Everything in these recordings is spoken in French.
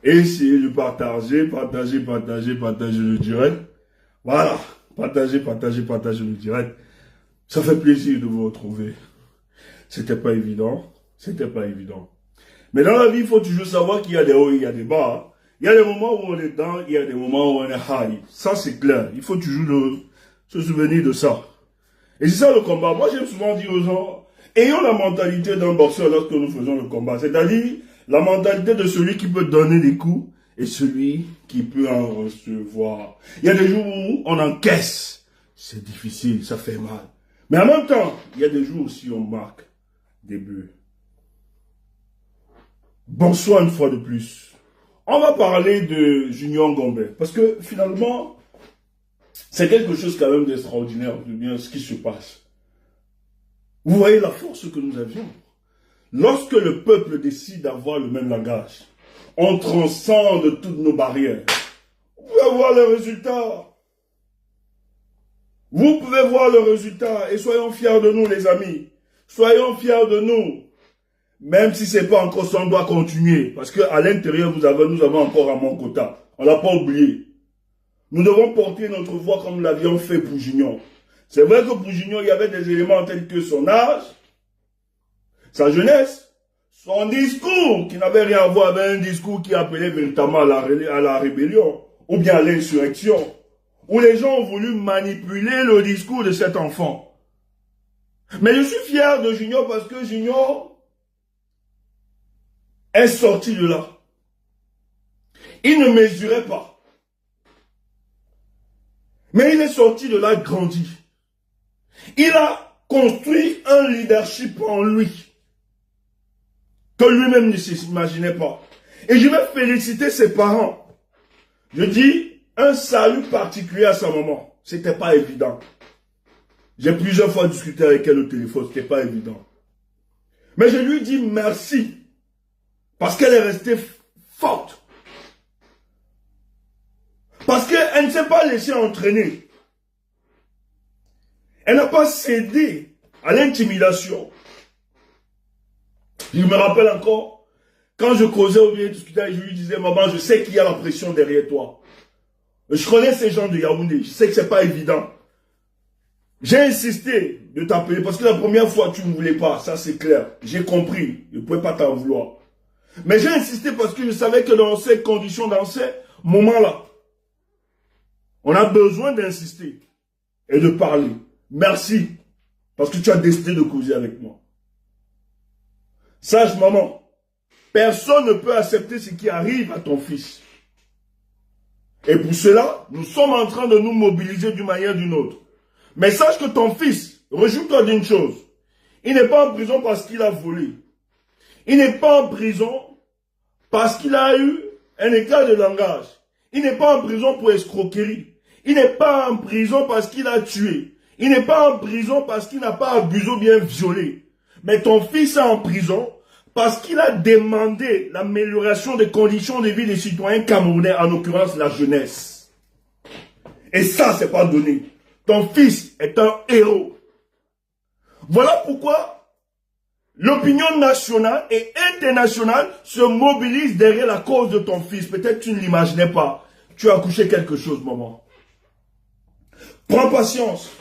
Et essayez de partager le direct. Voilà, partagez le direct. Ça fait plaisir de vous retrouver. C'était pas évident. Mais dans la vie, il faut toujours savoir qu'il y a des hauts et il y a des bas. Il y a des moments où on est down, il y a des moments où on est high. Ça, c'est clair. Il faut toujours se souvenir de ça. Et c'est ça le combat. Moi, j'aime souvent dire aux gens, ayons la mentalité d'un boxeur lorsque nous faisons le combat. C'est-à-dire, la mentalité de celui qui peut donner des coups et celui qui peut en recevoir. Il y a des jours où on encaisse. C'est difficile, ça fait mal. Mais en même temps, il y a des jours aussi où on marque des buts. Bonsoir une fois de plus. On va parler de Junior Ngombe. Parce que finalement, c'est quelque chose quand même d'extraordinaire, de bien ce qui se passe. Vous voyez la force que nous avions. Lorsque le peuple décide d'avoir le même langage, on transcende toutes nos barrières. Vous pouvez voir le résultat. Vous pouvez voir le résultat et soyons fiers de nous, les amis. Soyons fiers de nous. Même si ce n'est pas encore ça, on doit continuer. Parce qu'à l'intérieur, nous avons encore un mon quota. On ne l'a pas oublié. Nous devons porter notre voix comme nous l'avions fait pour Junior. C'est vrai que pour Junior, il y avait des éléments tels que son âge, sa jeunesse, son discours, qui n'avait rien à voir avec un discours qui appelait véritablement à la rébellion, ou bien à l'insurrection, où les gens ont voulu manipuler le discours de cet enfant. Mais je suis fier de Junior parce que Junior est sorti de là. Il ne mesurait pas. Mais il est sorti de là grandi. Il a construit un leadership en lui que lui-même ne s'imaginait pas. Et je vais féliciter ses parents. Je dis un salut particulier à sa maman. C'était pas évident. J'ai plusieurs fois discuté avec elle au téléphone, c'était pas évident. Mais je lui dis merci. Parce qu'elle est restée forte. Parce qu'elle ne s'est pas laissée entraîner. Elle n'a pas cédé à l'intimidation. Je me rappelle encore, quand je causais ou bien discutais, je lui disais, maman, je sais qu'il y a la pression derrière toi. Je connais ces gens de Yaoundé, je sais que c'est pas évident. J'ai insisté de t'appeler parce que la première fois, tu ne voulais pas, ça c'est clair. J'ai compris, je ne pouvais pas t'en vouloir. Mais j'ai insisté parce que je savais que dans ces conditions, dans ces moments-là, on a besoin d'insister et de parler. Merci, parce que tu as décidé de causer avec moi. Sache, maman, personne ne peut accepter ce qui arrive à ton fils. Et pour cela, nous sommes en train de nous mobiliser d'une manière ou d'une autre. Mais sache que ton fils, réjouis-toi d'une chose, il n'est pas en prison parce qu'il a volé. Il n'est pas en prison parce qu'il a eu un écart de langage. Il n'est pas en prison pour escroquerie. Il n'est pas en prison parce qu'il a tué. Il n'est pas en prison parce qu'il n'a pas abusé ou bien violé. Mais ton fils est en prison parce qu'il a demandé l'amélioration des conditions de vie des citoyens camerounais, en l'occurrence la jeunesse. Et ça, c'est pas donné. Ton fils est un héros. Voilà pourquoi l'opinion nationale et internationale se mobilise derrière la cause de ton fils. Peut-être tu ne l'imaginais pas. Tu as accouché quelque chose, maman. Prends patience.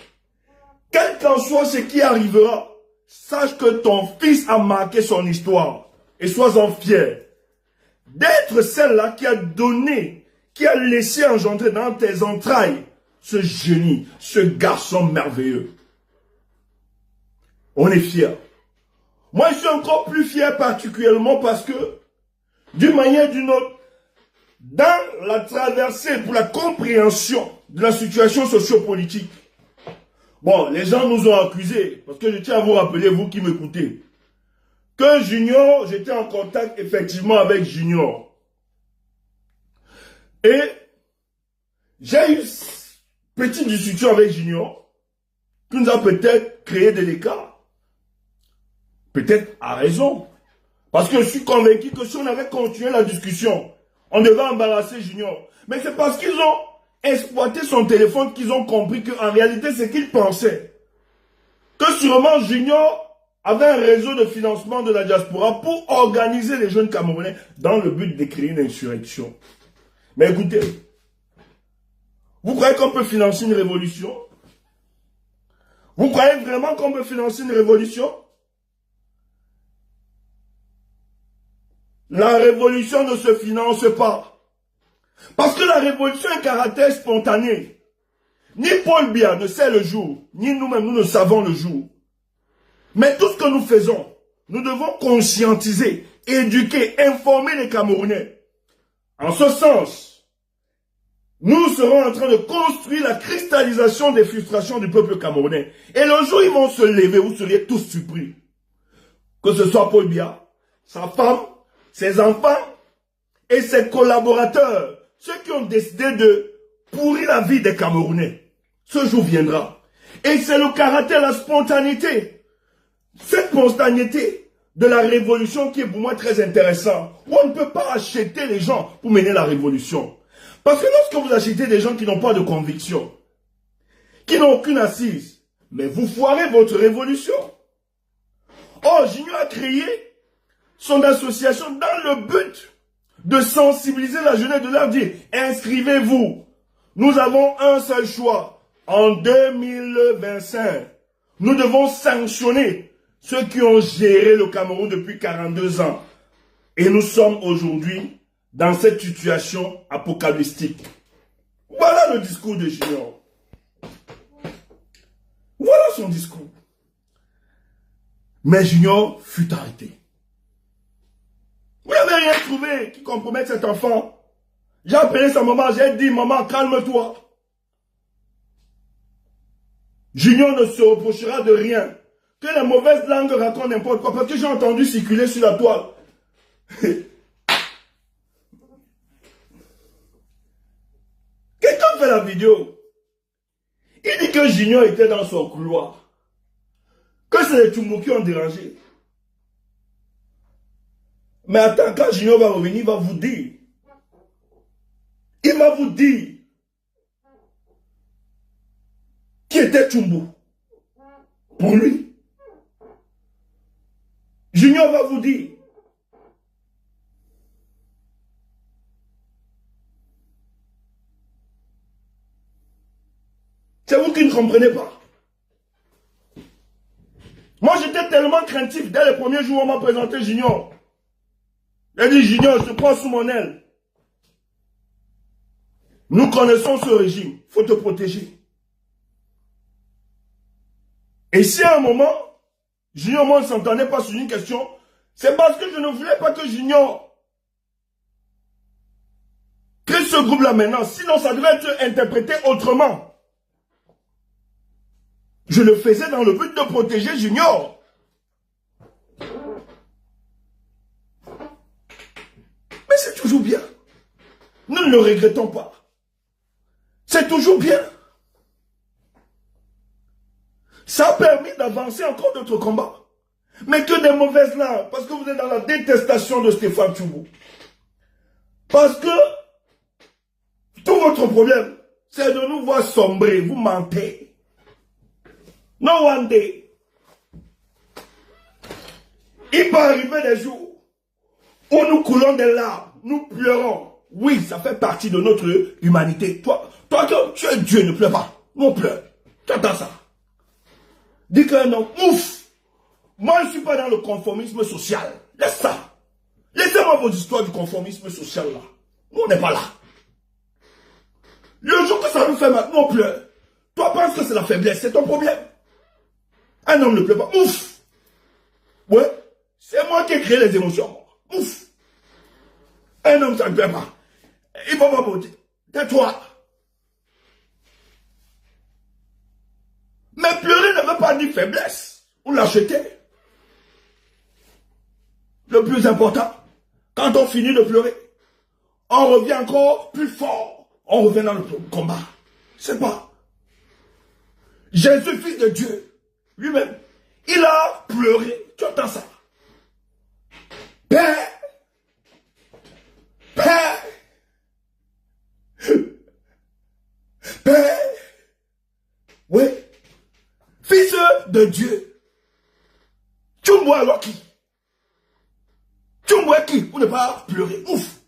Quel qu'en soit ce qui arrivera, sache que ton fils a marqué son histoire. Et sois-en fier. D'être celle-là qui a donné, qui a laissé engendrer dans tes entrailles ce génie, ce garçon merveilleux. On est fiers. Moi, je suis encore plus fier particulièrement parce que, d'une manière ou d'une autre, dans la traversée pour la compréhension de la situation sociopolitique, bon, les gens nous ont accusés, parce que je tiens à vous rappeler, vous qui m'écoutez, que Junior, j'étais en contact effectivement avec Junior. Et j'ai eu une petite discussion avec Junior, qui nous a peut-être créé des écarts. Peut-être à raison. Parce que je suis convaincu que si on avait continué la discussion, on devait embarrasser Junior. Mais c'est parce qu'ils ont exploité son téléphone qu'ils ont compris qu'en réalité, c'est qu'ils pensaient. Que sûrement Junior avait un réseau de financement de la diaspora pour organiser les jeunes Camerounais dans le but de créer une insurrection. Mais écoutez, vous croyez qu'on peut financer une révolution? Vous croyez vraiment qu'on peut financer une révolution? La révolution ne se finance pas. Parce que la révolution a un caractère spontané. Ni Paul Biya ne sait le jour, ni nous-mêmes, nous ne savons le jour. Mais tout ce que nous faisons, nous devons conscientiser, éduquer, informer les Camerounais. En ce sens, nous serons en train de construire la cristallisation des frustrations du peuple camerounais. Et le jour où ils vont se lever, vous seriez tous surpris. Que ce soit Paul Biya, sa femme, ses enfants et ses collaborateurs, ceux qui ont décidé de pourrir la vie des Camerounais. Ce jour viendra. Et c'est le caractère, la spontanéité. Cette spontanéité de la révolution qui est pour moi très intéressant. Où on ne peut pas acheter les gens pour mener la révolution. Parce que lorsque vous achetez des gens qui n'ont pas de conviction, qui n'ont aucune assise, mais vous foirez votre révolution. Oh, Junior a créé son association dans le but de sensibiliser la jeunesse, de leur dire, inscrivez-vous. Nous avons un seul choix. En 2025, nous devons sanctionner ceux qui ont géré le Cameroun depuis 42 ans. Et nous sommes aujourd'hui dans cette situation apocalyptique. Voilà le discours de Junior. Voilà son discours. Mais Junior fut arrêté. Vous n'avez rien trouvé qui compromette cet enfant. J'ai appelé sa maman, j'ai dit, maman, calme-toi. Junior ne se reprochera de rien. Que la mauvaise langue raconte n'importe quoi. Parce que j'ai entendu circuler sur la toile. Quelqu'un fait la vidéo. Il dit que Junior était dans son couloir. Que c'est les Tchoumou qui ont dérangé. Mais attends, quand Junior va revenir, il va vous dire. Il va vous dire qui était Tchoumou pour lui. Junior va vous dire. C'est vous qui ne comprenez pas. Moi, j'étais tellement craintif. Dès le premier jour, on m'a présenté Junior. J'ai dit, Junior, je te prends sous mon aile. Nous connaissons ce régime. Il faut te protéger. Et si à un moment, Junior, moi, ne s'entendait pas sur une question, c'est parce que je ne voulais pas que Junior crée ce groupe-là maintenant. Sinon, ça devait être interprété autrement. Je le faisais dans le but de protéger Junior. Mais c'est toujours bien. Nous ne le regrettons pas. C'est toujours bien. Ça a permis d'avancer encore d'autres combats. Mais que des mauvaises langues. Parce que vous êtes dans la détestation de Stéphane Tchoumou. Parce que tout votre problème, c'est de nous voir sombrer. Vous mentez. No one day. Il peut arriver des jours où nous coulons des larmes, nous pleurons. Oui, ça fait partie de notre humanité. Toi, tu es Dieu, ne pleure pas. Nous on pleure. Tu entends ça? Dis qu'un homme, ouf. Moi, je ne suis pas dans le conformisme social. Laisse ça. Laissez-moi vos histoires du conformisme social là. Nous, on n'est pas là. Le jour que ça nous fait mal, nous on pleure. Toi, penses que c'est la faiblesse, c'est ton problème. Un homme ne pleure pas. Ouf. Ouais. C'est moi qui ai créé les émotions. Ouf. Un homme, ça ne pleure pas. Il va pas dire. Tais-toi. Mais pleurer ne veut pas dire faiblesse. Ou lâcheté. Le plus important, quand on finit de pleurer, on revient encore plus fort. On revient dans le combat. C'est pas. Jésus, fils de Dieu, lui-même, il a pleuré. Tu entends ça? Père, Père, Père, oui, fils de Dieu, me alors qui? Tu me vois qui? Pour ne pas pleurer. Ouf!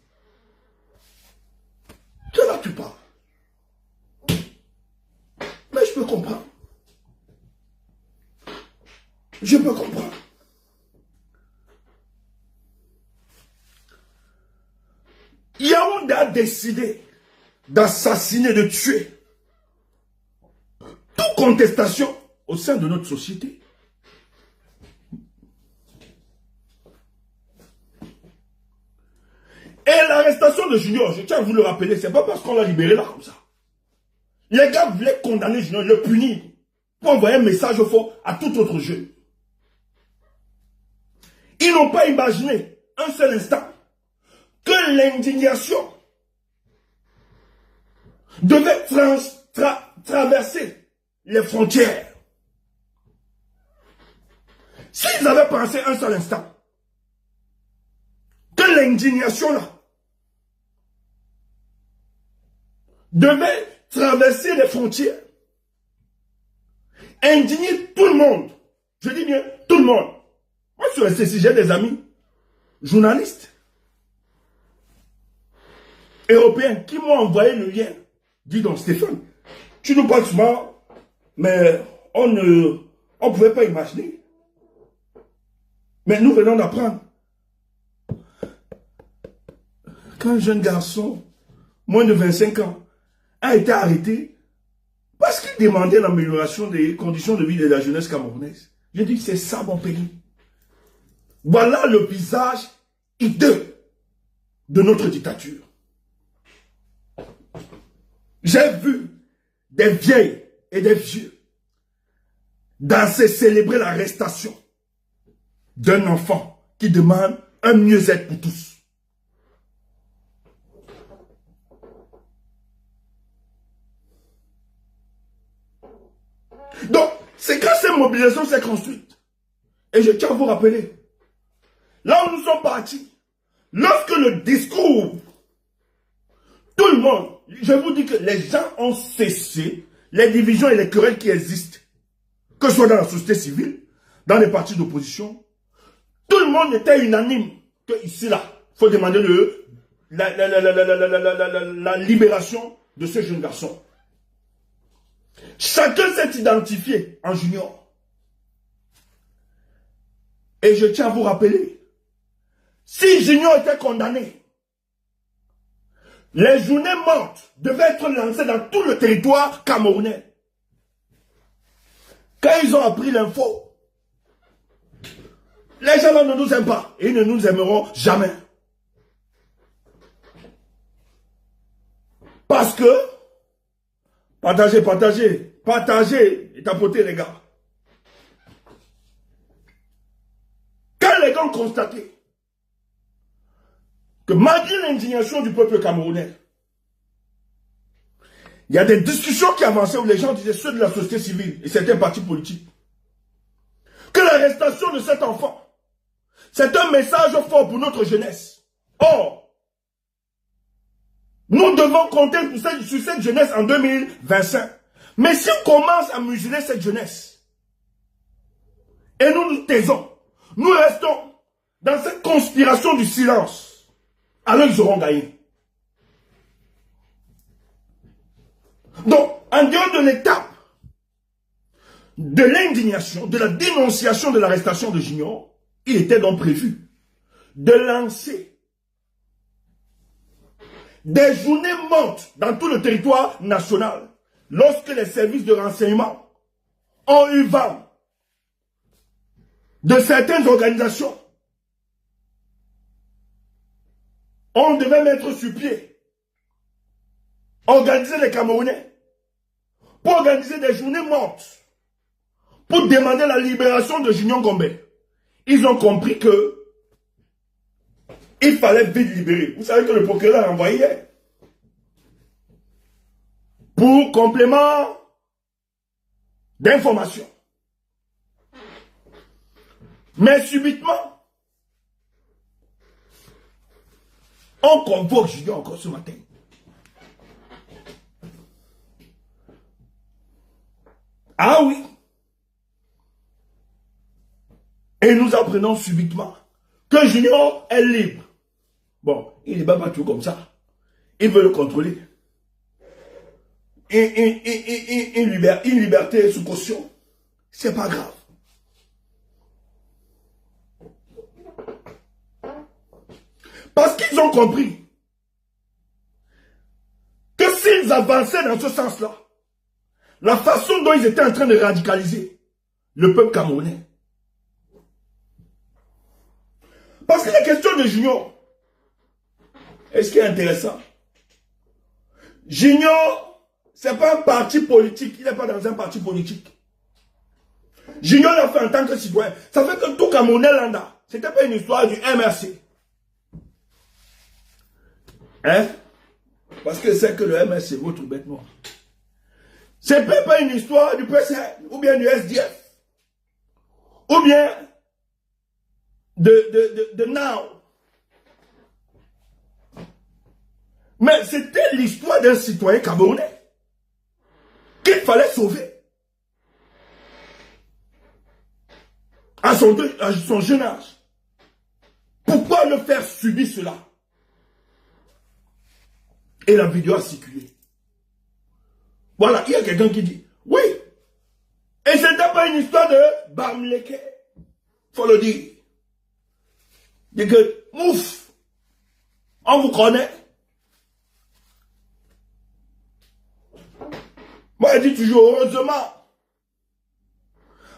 Tu là, tu parles. Mais je peux comprendre. Je peux comprendre. Yaoundé a décidé d'assassiner, de tuer toute contestation au sein de notre société. Et l'arrestation de Junior, je tiens à vous le rappeler, c'est pas parce qu'on l'a libéré là comme ça. Les gars voulaient condamner Junior, le punir, pour envoyer un message fort à tout autre jeune. Ils n'ont pas imaginé un seul instant que l'indignation devait traverser les frontières. S'ils avaient pensé un seul instant que l'indignation là devait traverser les frontières, indigner tout le monde, je dis bien tout le monde. Moi sur SCC, j'ai des amis journalistes européens qui m'ont envoyé le lien. Dis donc Stéphane, tu nous parles souvent, mais on ne pouvait pas imaginer. Mais nous venons d'apprendre qu'un jeune garçon, moins de 25 ans, a été arrêté parce qu'il demandait l'amélioration des conditions de vie de la jeunesse camerounaise. Je dis, c'est ça mon pays. Voilà le visage hideux de notre dictature. J'ai vu des vieilles et des vieux danser, célébrer l'arrestation d'un enfant qui demande un mieux-être pour tous. Donc, c'est quand cette mobilisation s'est construite. Et je tiens à vous rappeler, là où nous sommes partis, lorsque le discours, tout le monde, je vous dis que les gens ont cessé les divisions et les querelles qui existent, que ce soit dans la société civile, dans les partis d'opposition. Tout le monde était unanime que ici, là, il faut demander la libération de ce jeune garçon. Chacun s'est identifié en Junior. Et je tiens à vous rappeler, si Junior était condamné, les journées mortes devaient être lancées dans tout le territoire camerounais. Quand ils ont appris l'info, les gens là ne nous aiment pas et ils ne nous aimeront jamais. Parce que, partagez et tapotez les gars. Quand les gars ont constaté que malgré l'indignation du peuple camerounais, il y a des discussions qui avançaient où les gens disaient, ceux de la société civile et certains partis politiques, que l'arrestation de cet enfant, c'est un message fort pour notre jeunesse. Or, nous devons compter sur cette jeunesse en 2025. Mais si on commence à museler cette jeunesse, et nous nous taisons, nous restons dans cette conspiration du silence, alors ils auront gagné. Donc, en dehors de l'étape de l'indignation, de la dénonciation de l'arrestation de Junior, il était donc prévu de lancer des journées mortes dans tout le territoire national lorsque les services de renseignement ont eu vent de certaines organisations. On devait mettre sur pied, organiser les Camerounais pour organiser des journées mortes pour demander la libération de Junior Gombe. Ils ont compris que il fallait vite libérer. Vous savez que le procureur a envoyé pour complément d'information. Mais subitement, on convoque Junior encore ce matin. Ah oui. Et nous apprenons subitement que Junior est libre. Bon, il ne va pas tout comme ça. Il veut le contrôler. Une liberté sous caution. C'est pas grave. Parce qu'ils ont compris que s'ils avançaient dans ce sens-là, la façon dont ils étaient en train de radicaliser le peuple camerounais. Parce que la question de Junior, et ce qui est intéressant, Junior, ce n'est pas un parti politique, il n'est pas dans un parti politique. Junior l'a fait en tant que citoyen. Ça fait que tout Camerounais lambda, ce n'était pas une histoire du MRC. Hein? Parce que c'est que le MRC, votre bête noire. Ce n'est pas une histoire du PCN, ou bien du SDF, ou bien de Now. Mais c'était l'histoire d'un citoyen camerounais qu'il fallait sauver. À son jeune âge. Pourquoi le faire subir cela? Et la vidéo a circulé. Voilà, il y a quelqu'un qui dit, oui, et ce n'était pas une histoire de Bamileke. Faut le dire. Dit que, mouf, on vous connaît. Moi, je dis toujours, heureusement.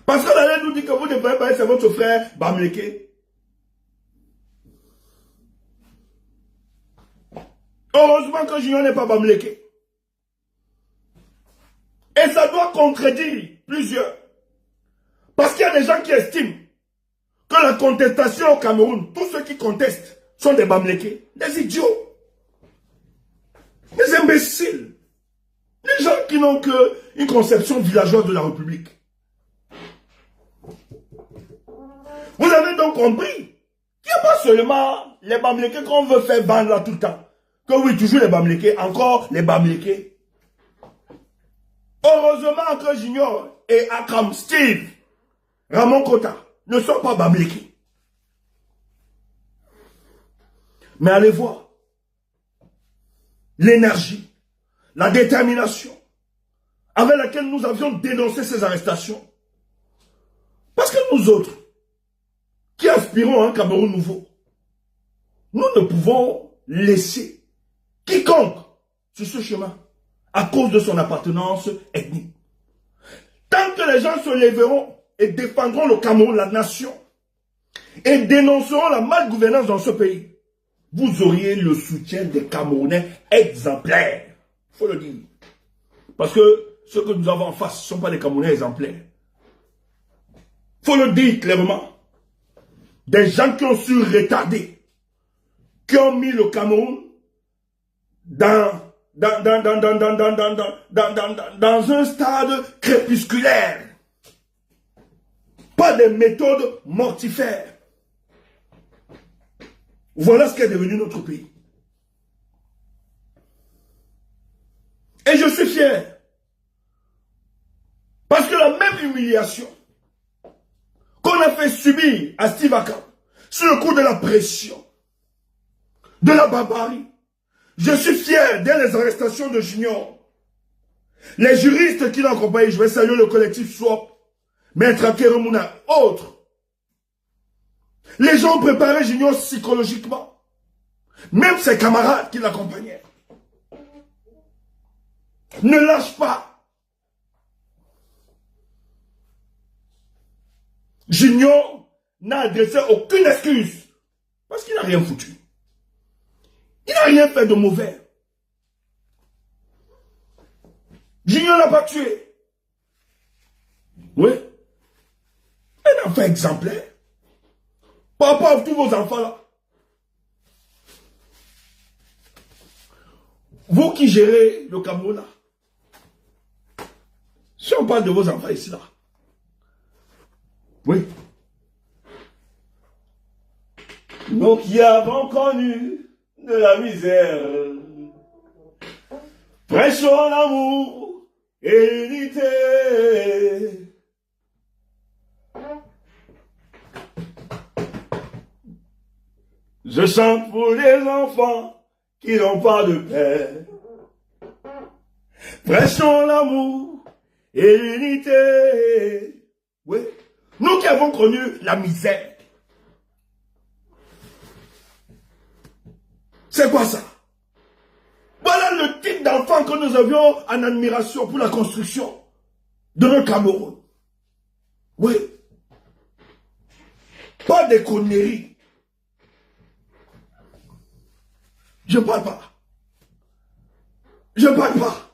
Parce qu'on allait nous dire que vous ne pouvez pas être votre frère Bamileke. Heureusement que Junior n'est pas Bamileke. Et ça doit contredire plusieurs. Parce qu'il y a des gens qui estiment que la contestation au Cameroun, tous ceux qui contestent sont des Bamileke, des idiots, des imbéciles, des gens qui n'ont qu'une conception villageoise de la République. Vous avez donc compris qu'il n'y a pas seulement les Bamileke qu'on veut faire bande là tout le temps. Que oui, toujours les Bamileke, encore les Bamileke. Heureusement que Junior et Akram Steve, Ramon Kota, ne sont pas Bamileke. Mais allez voir l'énergie, la détermination avec laquelle nous avions dénoncé ces arrestations. Parce que nous autres, qui aspirons à un Cameroun nouveau, nous ne pouvons laisser quiconque sur ce chemin à cause de son appartenance ethnique. Tant que les gens se lèveront et défendront le Cameroun, la nation, et dénonceront la malgouvernance dans ce pays, vous auriez le soutien des Camerounais exemplaires. Il faut le dire. Parce que ceux que nous avons en face ne sont pas des Camerounais exemplaires. Il faut le dire clairement. Des gens qui ont su retarder, qui ont mis le Cameroun dans un stade crépusculaire. Pas des méthodes mortifères. Voilà ce qu'est devenu notre pays. Et je suis fier. Parce que la même humiliation qu'on a fait subir à Steve Akam, sur le coup de la pression, de la barbarie, je suis fier dès les arrestations de Junior. Les juristes qui l'ont accompagné, je vais saluer le collectif SWAP, Maître Akeremouna, autres. Les gens ont préparé Junior psychologiquement. Même ses camarades qui l'accompagnaient. Ne lâche pas. Junior n'a adressé aucune excuse. Parce qu'il n'a rien foutu. Il n'a rien fait de mauvais. Junior n'a pas tué. Oui. Un enfant exemplaire. Par rapport à tous vos enfants là. Vous qui gérez le Cameroun là. Si on parle de vos enfants ici là. Oui. Nous qui avons connu de la misère, prêchons l'amour et l'unité. Je chante pour les enfants qui n'ont pas de père. Prêchons l'amour et l'unité. Oui. Nous qui avons connu la misère. C'est quoi ça? Voilà le type d'enfant que nous avions en admiration pour la construction de notre Cameroun. Oui. Pas des conneries. Je ne parle pas. Je ne parle pas.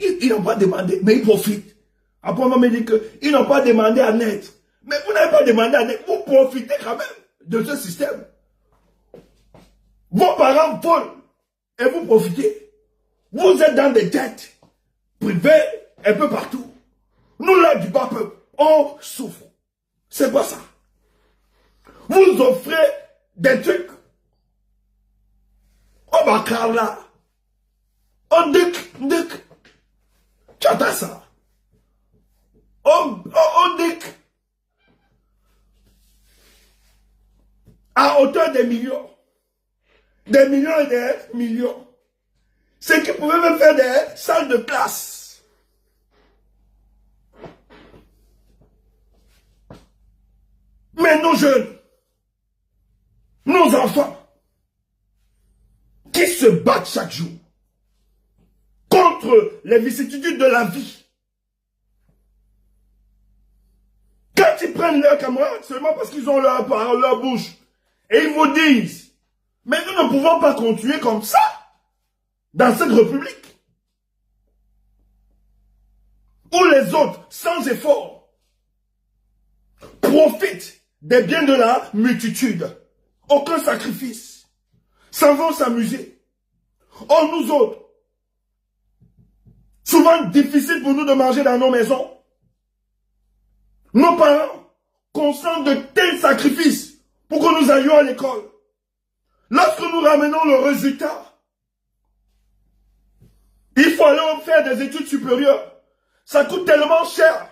Ils n'ont pas demandé, mais ils profitent. Après, on me dit qu'ils n'ont pas demandé à naître. Mais vous n'avez pas demandé à naître. Vous profitez quand même de ce système. Vos parents volent et vous profitez. Vous êtes dans des têtes privées un peu partout. Nous, là, du bas peuple, on souffre. C'est pas ça. Vous offrez des trucs. On va car là. On duc. Tu attends ça. On duc. À hauteur des millions. Des millions et des millions. Ce qui pouvait même faire des salles de classe. Mais nos jeunes, nos enfants, qui se battent chaque jour contre les vicissitudes de la vie. Quand ils prennent leurs camarades, seulement parce qu'ils ont leur parole, leur bouche, et ils vous disent, mais nous ne pouvons pas continuer comme ça dans cette république. Où les autres, sans effort, profitent des biens de la multitude. Aucun sacrifice. S'en vont s'amuser. Or, nous autres, souvent difficile pour nous de manger dans nos maisons. Nos parents consentent de tels sacrifices pour que nous allions à l'école. Lorsque nous ramenons le résultat, il faut aller faire des études supérieures. Ça coûte tellement cher.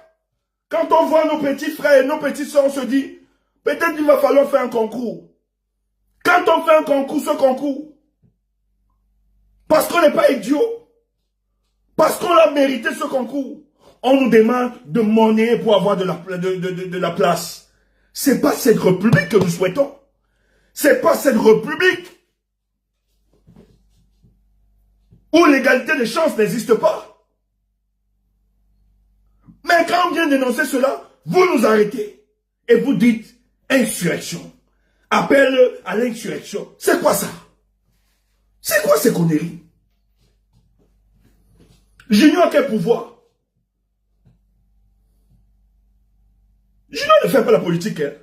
Quand on voit nos petits frères et nos petites soeurs, on se dit, peut-être qu'il va falloir faire un concours. Quand on fait un concours, ce concours, parce qu'on n'est pas idiot, parce qu'on a mérité ce concours, on nous demande de monnaie pour avoir de la place. C'est pas cette république que nous souhaitons. C'est pas cette république où l'égalité des chances n'existe pas. Mais quand on vient dénoncer cela, vous nous arrêtez et vous dites insurrection. Appel à l'insurrection. C'est quoi ça? C'est quoi ces conneries? Junior quel pouvoir? Junior ne fait pas la politique. Hein?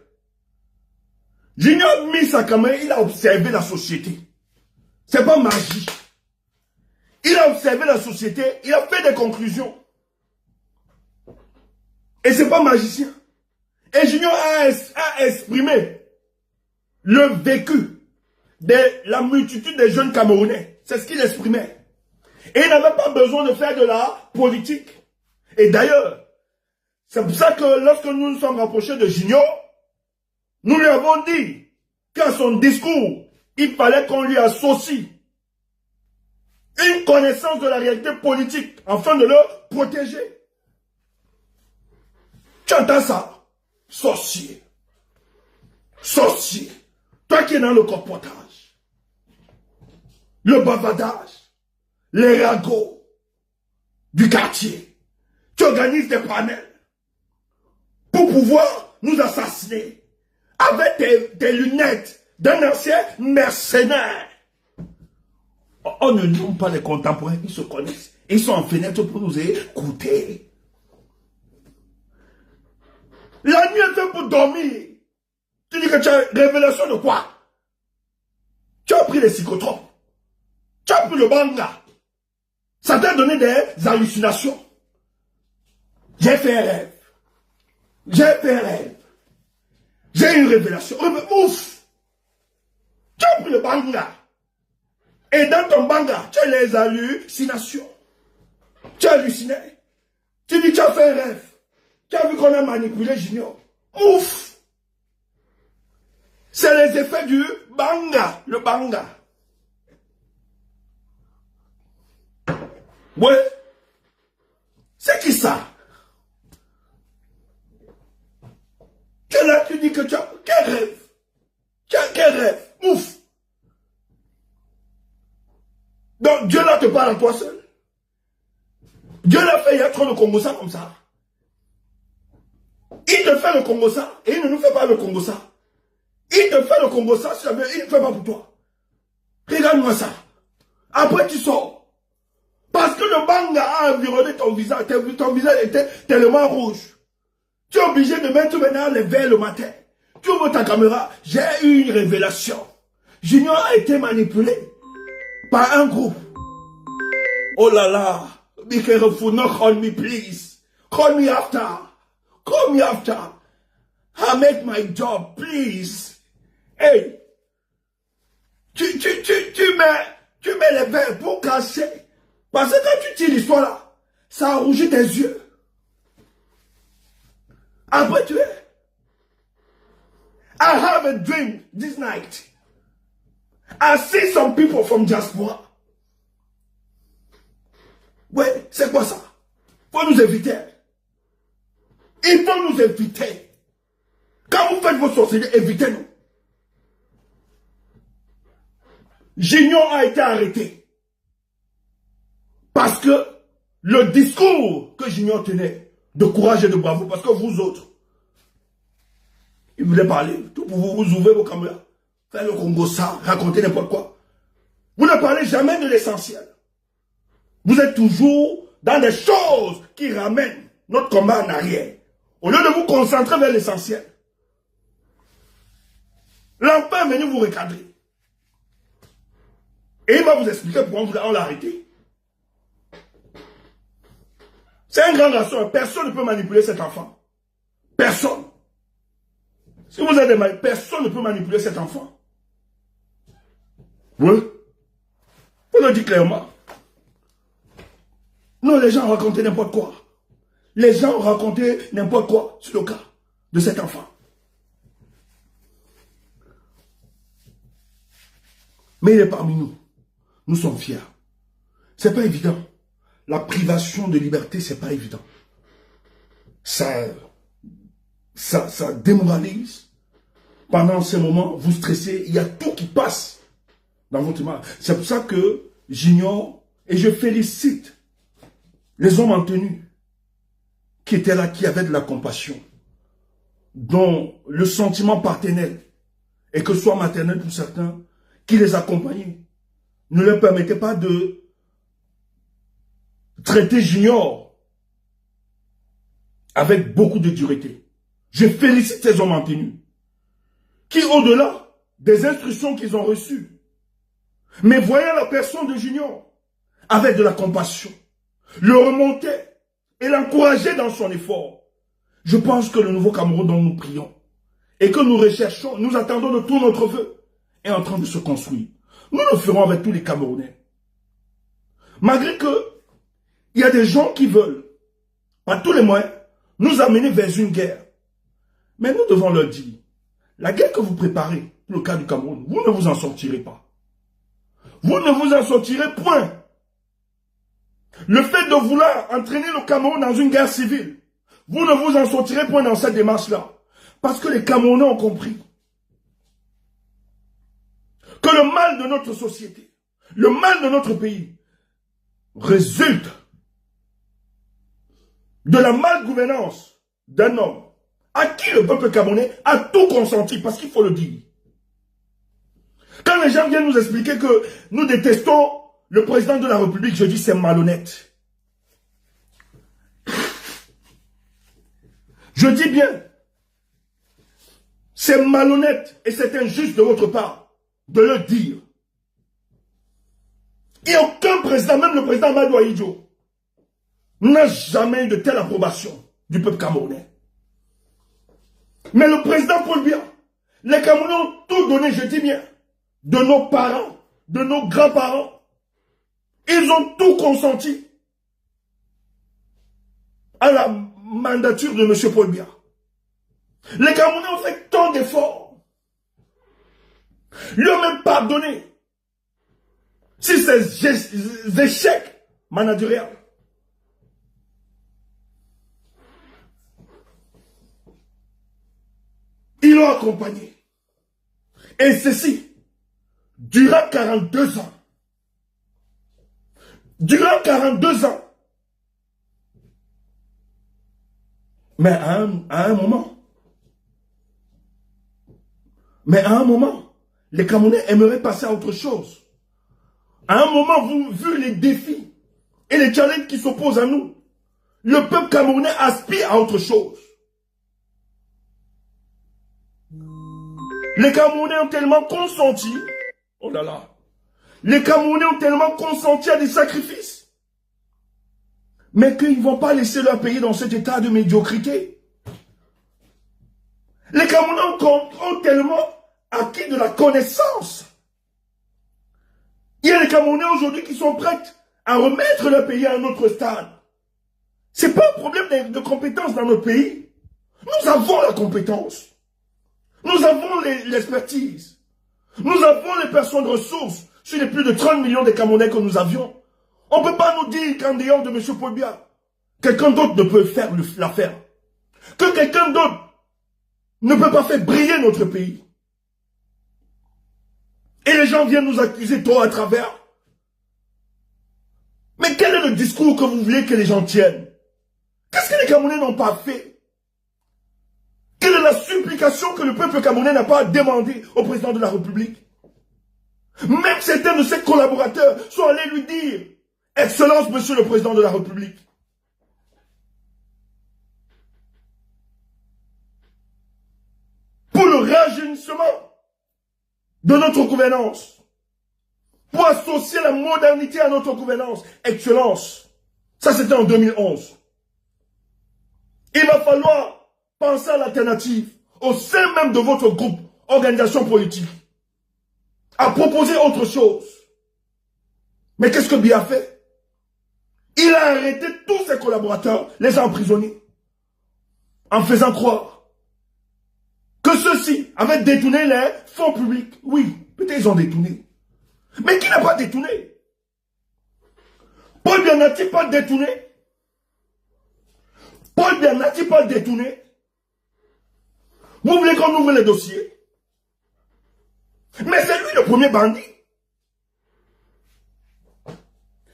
Junior mis sa caméra, il a observé la société. C'est pas magie. Il a observé la société, il a fait des conclusions. Et c'est pas magicien. Et Junior a exprimé le vécu de la multitude des jeunes Camerounais. C'est ce qu'il exprimait. Et il n'avait pas besoin de faire de la politique. Et d'ailleurs, c'est pour ça que lorsque nous nous sommes rapprochés de Junior, nous lui avons dit qu'à son discours, il fallait qu'on lui associe une connaissance de la réalité politique afin de le protéger. Tu entends ça? Sorcier. Sorcier. Toi qui es dans le comportage, le bavardage, les ragots du quartier, tu organises des panels pour pouvoir nous assassiner avec des lunettes d'un ancien mercenaire. On ne nomme pas les contemporains, ils se connaissent. Ils sont en fenêtre pour nous écouter. La nuit est faite pour dormir. Tu dis que tu as révélation de quoi? Tu as pris les psychotropes. Tu as pris le banga. Ça t'a donné des hallucinations. J'ai fait un rêve. J'ai fait un rêve. J'ai une révélation. Ouf! Tu as pris le banga. Et dans ton banga, tu as les hallucinations. Tu as halluciné. Tu dis que tu as fait un rêve. Tu as vu qu'on a manipulé Junior. Ouf! C'est les effets du banga, le banga. Ouais. C'est qui ça? Là, tu dis que tu as... Quel rêve? Quel rêve? Ouf! Donc, Dieu là te parle à toi seul. Dieu l'a fait, il y a trop de Congo-ça comme ça. Il te fait le Congo-ça et il ne nous fait pas le Congo-ça. Il te fait le Congo-ça, il ne fait pas pour toi. Regarde-moi ça. Après, tu sors. Parce que le banga a environné ton visage. Ton visage était tellement rouge. Tu es obligé de mettre maintenant les verres le matin. Tu ouvres ta caméra. J'ai eu une révélation. Junior a été manipulé par un groupe. Oh là là. Be careful, not call me please. Call me after. Call me after. I make my job, please. Hey. Tu mets les verres pour cacher. Parce que quand tu tires l'histoire là, ça a rougi tes yeux. Après tu es. I have a dream this night. I see some people from diaspora. Ouais, c'est quoi ça? Faut nous éviter. Il faut nous éviter. Quand vous faites vos sorcelleries, évitez-nous. Junior a été arrêté. Parce que le discours que Junior tenait, de courage et de bravoure, parce que vous autres, il voulait parler, tout pour vous ouvrez vos caméras, faire le Congo ça, raconter n'importe quoi. Vous ne parlez jamais de l'essentiel. Vous êtes toujours dans des choses qui ramènent notre combat en arrière. Au lieu de vous concentrer vers l'essentiel. L'enfant est venu vous recadrer. Et il va vous expliquer pourquoi on l'a arrêté. C'est un grand garçon. Personne ne peut manipuler cet enfant. Personne. Si vous êtes des malades, personne ne peut manipuler cet enfant. Oui. On le dit clairement. Non, les gens ont raconté n'importe quoi. Les gens ont raconté n'importe quoi sur le cas de cet enfant. Mais il est parmi nous. Nous sommes fiers. C'est pas évident. La privation de liberté, c'est pas évident. Ça démoralise. Pendant ces moments, vous stressez. Il y a tout qui passe dans votre mal. C'est pour ça que j'ignore et je félicite les hommes en tenue qui étaient là, qui avaient de la compassion, dont le sentiment paternel, et que ce soit maternel pour certains, qui les accompagnaient, ne leur permettait pas de traiter Junior avec beaucoup de dureté. Je félicite ces hommes en tenue, qui au-delà des instructions qu'ils ont reçues, mais voyant la personne de Junior avec de la compassion, le remonter et l'encourager dans son effort. Je pense que le nouveau Cameroun dont nous prions et que nous recherchons, nous attendons de tout notre vœu, est en train de se construire. Nous le ferons avec tous les Camerounais. Malgré que il y a des gens qui veulent, par tous les moyens, nous amener vers une guerre. Mais nous devons leur dire, la guerre que vous préparez, pour le cas du Cameroun, vous ne vous en sortirez pas. Vous ne vous en sortirez point. Le fait de vouloir entraîner le Cameroun dans une guerre civile, vous ne vous en sortirez point dans cette démarche-là. Parce que les Camerounais ont compris que le mal de notre société, le mal de notre pays, résulte de la malgouvernance d'un homme à qui le peuple camerounais a tout consenti, parce qu'il faut le dire. Quand les gens viennent nous expliquer que nous détestons le président de la République, je dis c'est malhonnête. Je dis bien, c'est malhonnête et c'est injuste de votre part de le dire. Et aucun président, même le président Amadou Ahidjo, n'a jamais eu de telle approbation du peuple camerounais. Mais le président Paul Biya, les Camerounais ont tout donné, je dis bien, de nos parents, de nos grands-parents. Ils ont tout consenti à la mandature de M. Paul Biya. Les Camerounais ont fait tant d'efforts lui ont même pardonné. Si ces échecs managériels. Ils l'ont accompagné. Et ceci, durant 42 ans. Durant 42 ans. Mais à un moment, les Camerounais aimeraient passer à autre chose. À un moment, vu les défis et les challenges qui s'opposent à nous, le peuple camerounais aspire à autre chose. Les Camerounais ont tellement consenti, oh là là, les Camerounais ont tellement consenti à des sacrifices, mais qu'ils ne vont pas laisser leur pays dans cet état de médiocrité. Les Camerounais ont tellement acquis de la connaissance. Il y a des Camerounais aujourd'hui qui sont prêts à remettre leur pays à un autre stade. Ce n'est pas un problème de compétence dans notre pays. Nous avons la compétence. Nous avons l'expertise. Nous avons les personnes ressources sur les plus de 30 millions de Camerounais que nous avions. On ne peut pas nous dire qu'en dehors de M. Paul Biya, quelqu'un d'autre ne peut faire l'affaire. Que quelqu'un d'autre ne peut pas faire briller notre pays. Et les gens viennent nous accuser tôt à travers. Mais quel est le discours que vous voulez que les gens tiennent? Qu'est-ce que les Camerounais n'ont pas fait? Quelle est la supplication que le peuple camerounais n'a pas demandé au président de la République? Même certains de ses collaborateurs sont allés lui dire « Excellence, monsieur le président de la République ». Pour le rajeunissement de notre gouvernance, pour associer la modernité à notre gouvernance, Excellence. Ça, c'était en 2011. Il va falloir penser à l'alternative au sein même de votre groupe, organisation politique, à proposer autre chose. Mais qu'est-ce que Biya a fait? Il a arrêté tous ses collaborateurs, les a emprisonnés, en faisant croire que ceux-ci avaient détourné les fonds publics. Oui, peut-être ils ont détourné. Mais qui n'a pas détourné? Paul Biya n'a-t-il pas détourné? Paul Biya n'a-t-il pas détourné? Vous voulez qu'on ouvre les dossiers? Mais c'est lui le premier bandit.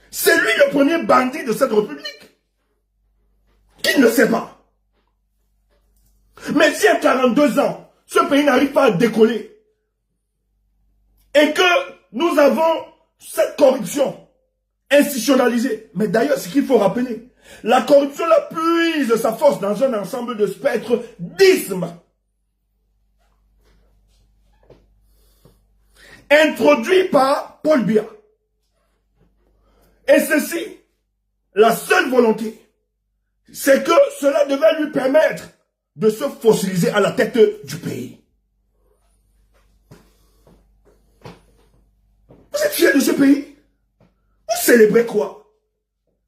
C'est lui le premier bandit de cette république. Qui ne le sait pas? Mais si à 42 ans, ce pays n'arrive pas à décoller, et que nous avons cette corruption institutionnalisée, mais d'ailleurs, ce qu'il faut rappeler, la corruption la puise sa force dans un ensemble de spectres d'ismes introduit par Paul Biya. Et ceci, la seule volonté, c'est que cela devait lui permettre de se fossiliser à la tête du pays. Vous êtes fiers de ce pays? Vous célébrez quoi?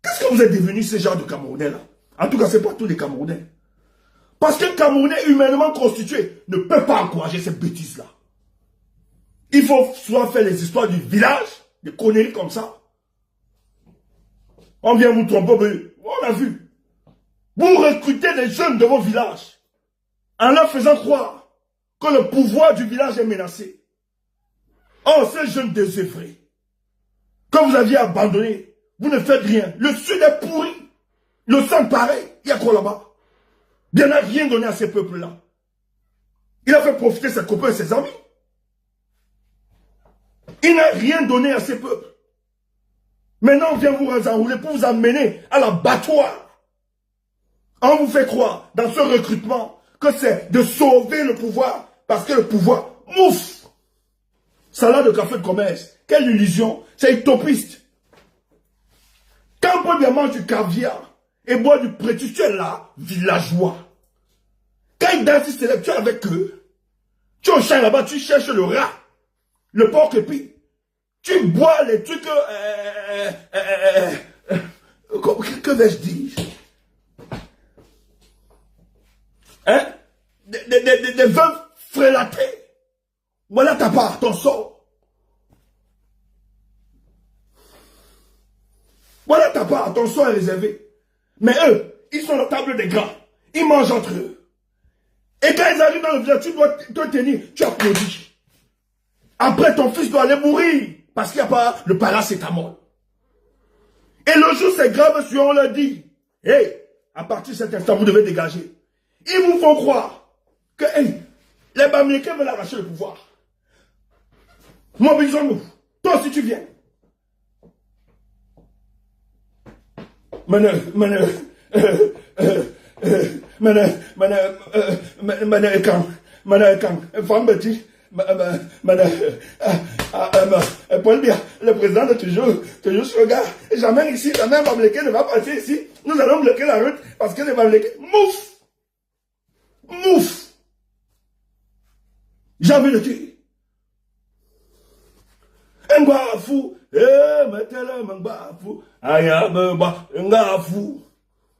Qu'est-ce que vous êtes devenus ce genre de Camerounais là? En tout cas, ce n'est pas tous les Camerounais. Parce qu'un Camerounais humainement constitué ne peut pas encourager ces bêtises-là. Il faut soit faire les histoires du village, des conneries comme ça. On vient vous tromper, mais on a vu. Vous recrutez des jeunes de vos villages en leur faisant croire que le pouvoir du village est menacé. Oh, ces jeunes désœuvrés que vous aviez abandonnés, vous ne faites rien. Le sud est pourri. Le sang pareil. Il y a quoi là-bas? Il n'a rien donné à ces peuples-là. Il a fait profiter ses copains et ses amis. Il n'a rien donné à ces peuples. Maintenant, on vient vous enrouler pour vous amener à l'abattoir. On vous fait croire, dans ce recrutement, que c'est de sauver le pouvoir, parce que le pouvoir mouffe. Salade de café de commerce. Quelle illusion. C'est utopiste. Quand Paul Biya mange du caviar et boit du prétus, tu es là, villageois. Quand il danse intellectuel avec eux, tu es au champ là-bas, tu cherches le rat, le porc épi. Tu bois les trucs... que vais-je dire? Hein? Des vins frélatés. Voilà ta part, ton sort. Voilà ta part, ton sort est réservé. Mais eux, ils sont à la table des grands. Ils mangent entre eux. Et quand ils arrivent dans le village, tu dois te tenir, tu applaudis. Après, ton fils doit aller mourir. Parce qu'il n'y a pas le paracétamol. Et le jour c'est grave, si on leur dit, hey, à partir de cet instant, vous devez dégager. Ils vous font croire que hey, les Bamileke veulent arracher le pouvoir. Mobilisons-nous. Toi aussi tu viens. Paul Biya, le président de toujours ce gars, jamais ici, jamais un Bamileke ne va passer ici. Nous allons bloquer la route parce que les Bamileke, mouf! Mouf! J'ai envie de dire. Ngafou, mettez-le, Ngafou, Ngafou.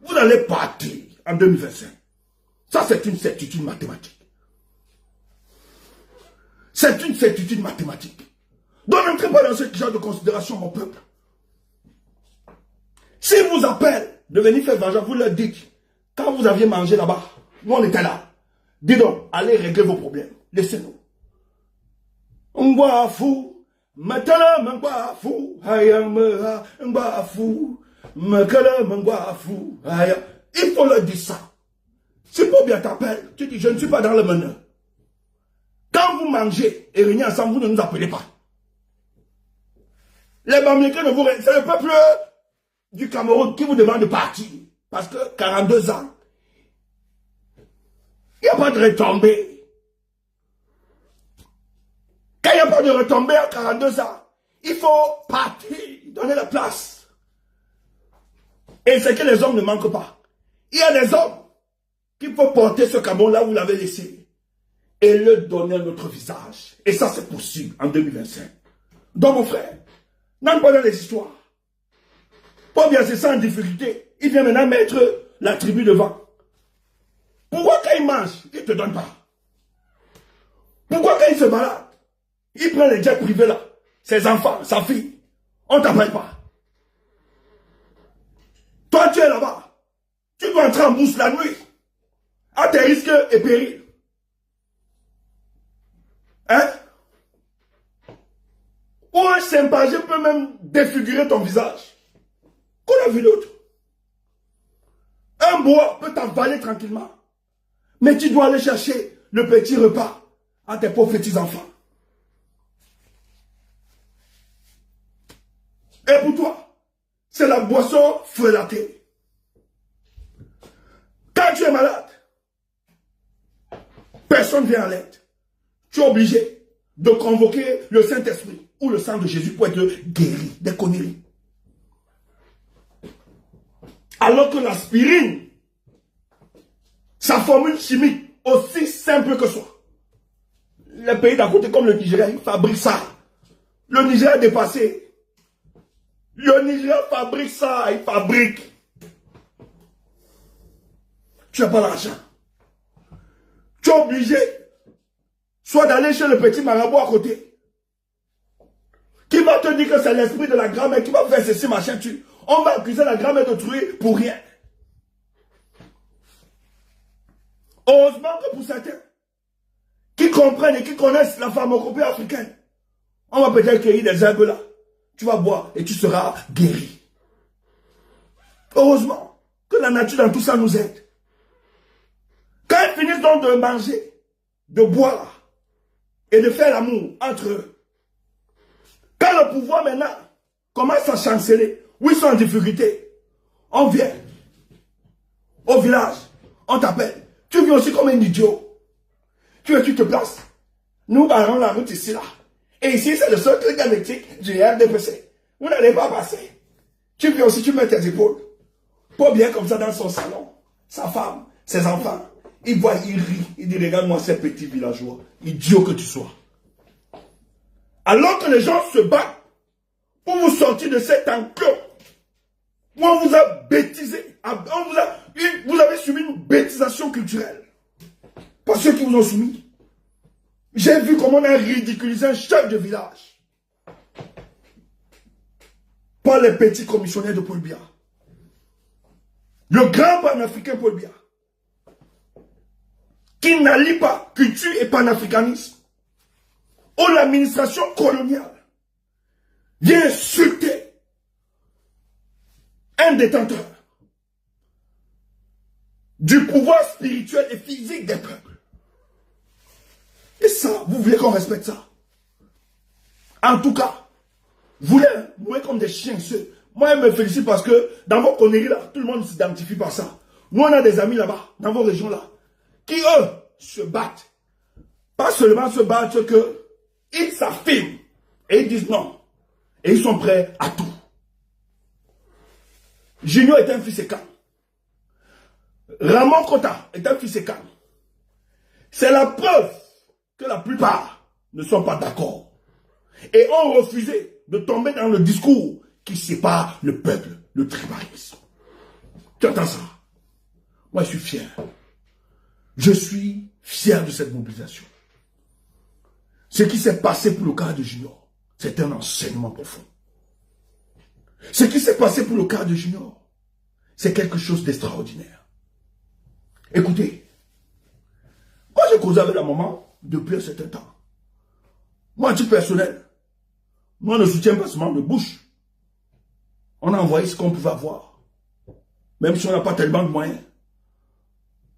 Vous allez partir en 2025. Ça, c'est une certitude mathématique. C'est une certitude mathématique. Donc, n'entrez pas dans ce genre de considération, mon peuple. S'ils vous appellent de venir faire vengeance, vous leur dites, quand vous aviez mangé là-bas, nous on était là. Dis donc, allez régler vos problèmes. Laissez-nous. Ngafou, mettez-le, Ngafou, Ngafou, mettez-le, Ngafou, il faut leur dire ça. Si Paul Biya t'appelle, tu dis, je ne suis pas dans le meneur. Quand vous mangez et réunissez ensemble, vous ne nous appelez pas. Les Bamileke ne vous... C'est le peuple du Cameroun qui vous demande de partir. Parce que 42 ans, il n'y a pas de retombée. Quand il n'y a pas de retombée à 42 ans, il faut partir, donner la place. Et c'est que les hommes ne manquent pas. Il y a des hommes qu'il faut porter ce Cameroun là où vous l'avez laissé. Et le donner notre visage. Et ça, c'est possible en 2025. Donc, mon frère, n'entre pas dans les histoires. Paul Biya, c'est sans difficulté. Il vient maintenant mettre la tribu devant. Pourquoi quand il mange, il ne te donne pas? Pourquoi quand il se balade, il prend les jets privés là, ses enfants, sa fille, on ne t'appelle pas? Toi, tu es là-bas. Tu dois entrer en bourse la nuit. À tes risques et périls. Hein? Ou un chimpanzé peut même défigurer ton visage. Qu'on a vu d'autres. Un bois peut t'avaler tranquillement. Mais tu dois aller chercher le petit repas à tes pauvres petits-enfants. Et pour toi, c'est la boisson frelatée. Quand tu es malade, personne ne vient à l'aide. Tu es obligé de convoquer le Saint-Esprit ou le sang de Jésus pour être guéri des conneries. Alors que l'aspirine, sa formule chimique, aussi simple que soit. Les pays d'à côté comme le Nigeria, ils fabriquent ça. Le Nigeria est dépassé. Le Nigeria fabrique ça, il fabrique. Tu n'as pas l'argent. Tu es obligé soit d'aller chez le petit marabout à côté, qui va te dire que c'est l'esprit de la grand-mère qui va faire ceci, machin, on va accuser la grand-mère de tuer pour rien. Heureusement que pour certains, qui comprennent et qui connaissent la pharmacopée africaine, on va peut-être cueillir des herbes là, tu vas boire et tu seras guéri. Heureusement que la nature dans tout ça nous aide. Quand ils finissent donc de manger, de boire, et de faire l'amour entre eux. Quand le pouvoir maintenant commence à chanceler, où ils sont en difficulté, on vient au village, on t'appelle. Tu viens aussi comme un idiot. Tu te places. Nous barrons la route ici là. Et ici c'est le seul truc électrique du RDPC. Vous n'allez pas passer. Tu viens aussi, tu mets tes épaules. Pas bien comme ça dans son salon. Sa femme, ses enfants. Il voit, il rit, il dit, regarde-moi ces petits villageois, idiot que tu sois. Alors que les gens se battent pour vous sortir de cet enclos, où on vous a bêtisé, vous avez subi une bêtisation culturelle par ceux qui vous ont soumis. J'ai vu comment on a ridiculisé un chef de village par les petits commissionnaires de Paul Biya. Le grand panafricain Paul Biya, qui n'allie pas culture et panafricanisme, où l'administration coloniale vient insulter un détenteur du pouvoir spirituel et physique des peuples. Et ça, vous voulez qu'on respecte ça? En tout cas, vous voulez comme des chiens. Moi, je me félicite parce que dans vos conneries là, tout le monde s'identifie par ça. Nous, on a des amis là-bas, dans vos régions là, qui eux, se battent. Pas seulement se battent, que ils s'affirment et ils disent non. Et ils sont prêts à tout. Junior est un fils et calme. Ramon Kota est un fils et calme. C'est la preuve que la plupart ne sont pas d'accord. Et ont refusé de tomber dans le discours qui sépare le peuple, le tribalisme. Tu entends ça? Moi, je suis fier. Je suis fier de cette mobilisation. Ce qui s'est passé pour le cas de Junior, c'est un enseignement profond. Ce qui s'est passé pour le cas de Junior, c'est quelque chose d'extraordinaire. Écoutez, moi j'ai causé avec la maman depuis un certain temps. Moi, à titre personnel, moi, on ne soutient pas seulement de bouche. On a envoyé ce qu'on pouvait avoir. Même si on n'a pas tellement de moyens.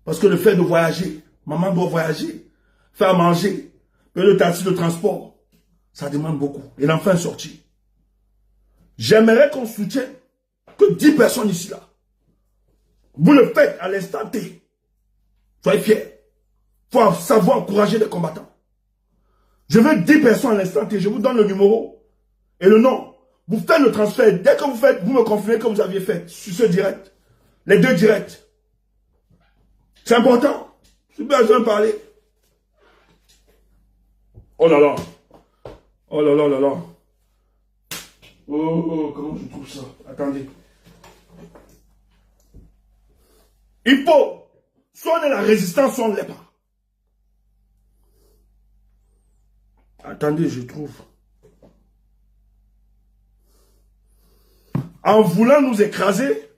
Parce que le fait de voyager, maman doit voyager, faire manger, payer le taxi de transport, ça demande beaucoup. Et l'enfant est sorti. J'aimerais qu'on soutienne que 10 personnes ici là. Vous le faites à l'instant T. Soyez fiers. Il faut savoir encourager les combattants. Je veux 10 personnes à l'instant T. Je vous donne le numéro et le nom. Vous faites le transfert. Dès que vous faites, vous me confirmez que vous aviez fait sur ce direct. Les 2 directs. C'est important. Je n'ai pas besoin de parler. Oh là là. Oh là là là là. Oh, comment je trouve ça? Attendez. Il faut, soit on est la résistance, soit on ne l'est pas. Attendez, je trouve. En voulant nous écraser,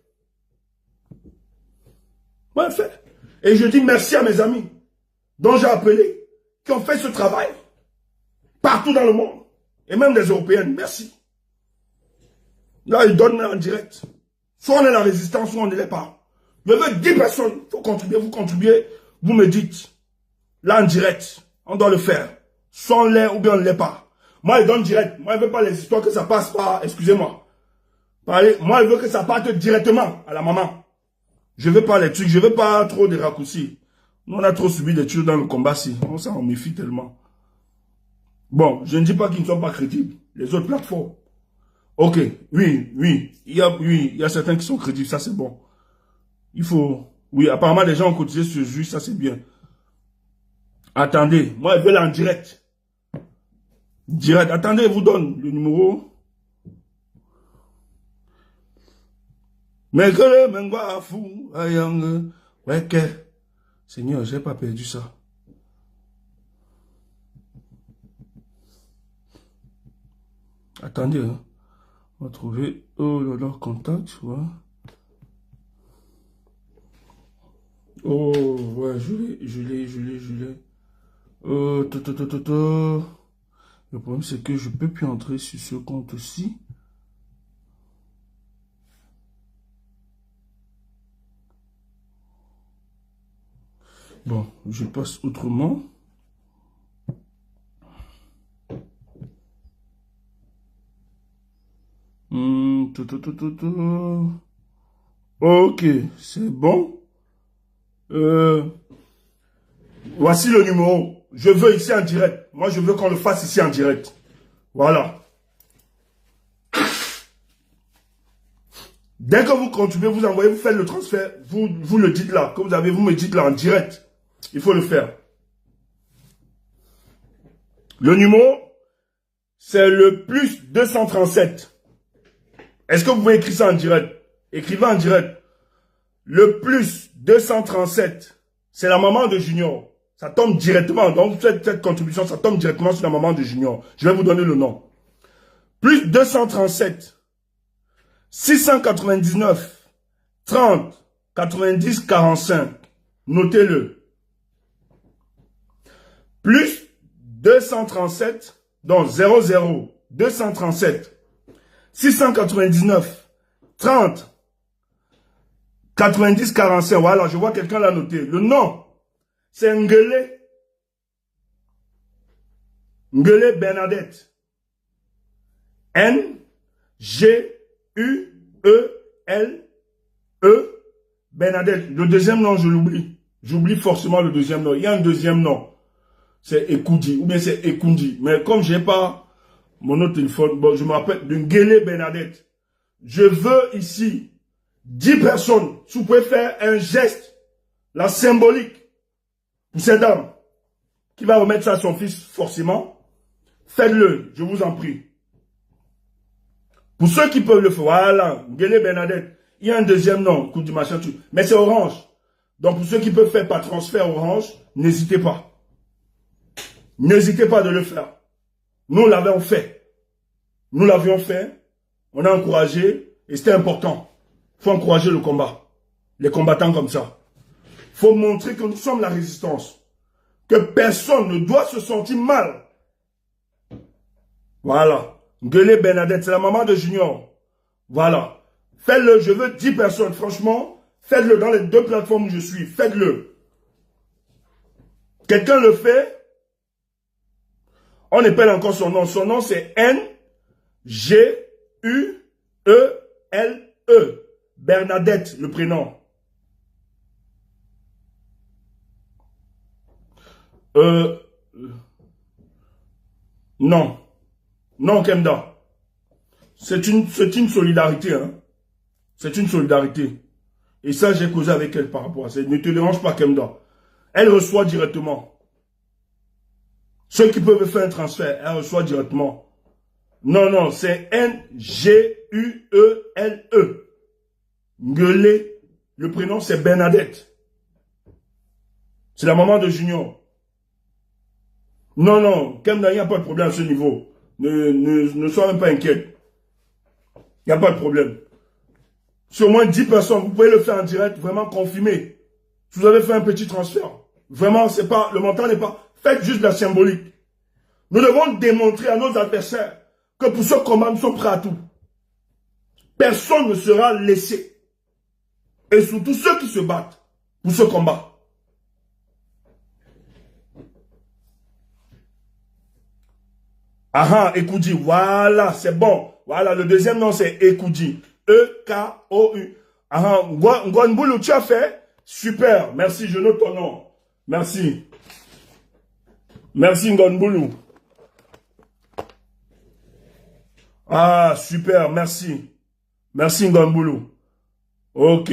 ouais, fait. Et je dis merci à mes amis, dont j'ai appelé, qui ont fait ce travail, partout dans le monde, et même des Européennes, merci. Là, ils donnent en direct. Soit on est la résistance, soit on ne l'est pas. Je veux 10 personnes, il faut contribuer, vous contribuez, vous me dites, là en direct, on doit le faire. Soit on l'est ou bien on ne l'est pas. Moi, je donne direct. Moi, je ne veux pas les histoires que ça passe par, excusez-moi. Moi, je veux que ça parte directement à la maman. Je ne veux pas les trucs, je ne veux pas trop de raccourcis. Nous, on a trop subi des trucs dans le combat-ci. On s'en méfie tellement. Bon, je ne dis pas qu'ils ne sont pas crédibles. Les autres plateformes. Ok, oui. Il y a certains qui sont crédibles, ça c'est bon. Il faut... Oui, apparemment, les gens ont cotisé sur le juge, ça c'est bien. Attendez, moi, je veux là en direct. Direct, attendez, je vous donne le numéro. Mais que le mengwa fou, ayang, ouais que... Seigneur, j'ai pas perdu ça. Attendez, hein. On va trouver... Oh là là, contact, ouais. Oh, ouais, je l'ai. Oh, Le problème, c'est que je peux plus entrer sur ce compte-ci. Bon, je passe autrement. Ok, c'est bon. Voici le numéro. Je veux ici en direct. Moi, je veux qu'on le fasse ici en direct. Voilà. Dès que vous contribuez, vous envoyez, vous faites le transfert. Vous le dites là. Que vous avez, vous me dites là en direct. Il faut le faire. Le numéro, c'est le plus 237. Est-ce que vous pouvez écrire ça en direct? Écrivez en direct. Le plus 237. C'est la maman de Junior. Ça tombe directement. Donc, cette contribution, ça tombe directement sur la maman de Junior. Je vais vous donner le nom. Plus 237, 699, 30, 90, 45. Notez-le. Plus 237, donc 00, 237, 699, 30, 90, 45. Voilà, je vois quelqu'un l'a noté. Le nom, c'est Ngele. Ngele Bernadette. N-G-U-E-L-E. Bernadette. Le deuxième nom, je l'oublie. J'oublie forcément le deuxième nom. Il y a un deuxième nom. C'est Ekoudi. Ou bien c'est Ekundi. Mais comme j'ai pas mon autre téléphone, bon, je me rappelle de Ngele Bernadette. Je veux ici 10 personnes. Si vous pouvez faire un geste, la symbolique, pour cette dame, qui va remettre ça à son fils forcément, faites-le, je vous en prie. Pour ceux qui peuvent le faire, voilà, Ngele Bernadette, il y a un deuxième nom, coup du machin, tout, mais c'est Orange. Donc pour ceux qui peuvent faire par transfert Orange, n'hésitez pas. N'hésitez pas de le faire. Nous l'avions fait. Nous l'avions fait, on a encouragé, et c'était important. Il faut encourager le combat. Les combattants comme ça. Il faut montrer que nous sommes la résistance. Que personne ne doit se sentir mal. Voilà. Ngele Bernadette, c'est la maman de Junior. Voilà. Faites-le, je veux 10 personnes. Franchement, faites-le dans les 2 plateformes où je suis. Faites-le. Quelqu'un le fait. On appelle encore son nom. Son nom, c'est N-G-U-E-L-E. Bernadette, le prénom. Non. Non, Kemda. C'est une solidarité, hein. C'est une solidarité. Et ça, j'ai causé avec elle par rapport à ça. Ne te dérange pas, Kemda. Elle reçoit directement. Ceux qui peuvent faire un transfert, elle reçoit directement. Non, non, c'est N-G-U-E-L-E. Ngele. Le prénom, c'est Bernadette. C'est la maman de Junior. Non, non, Kemda, il n'y a pas de problème à ce niveau. Ne sois même pas inquiète. Il n'y a pas de problème. Si au moins 10 personnes, vous pouvez le faire en direct, vraiment confirmer. Si vous avez fait un petit transfert, vraiment, c'est pas, le montant n'est pas, faites juste la symbolique. Nous devons démontrer à nos adversaires que pour ce combat, nous sommes prêts à tout. Personne ne sera laissé. Et surtout ceux qui se battent pour ce combat. Ah, Ekoudi, voilà, c'est bon. Voilà, le deuxième nom, c'est Ekoudi. E-K-O-U. Ah, Ngonboulou, tu as fait? Super, merci, je note ton nom. Merci. Merci, Ngonboulou. Ah, super, merci. Merci, Ngonboulou. Ok.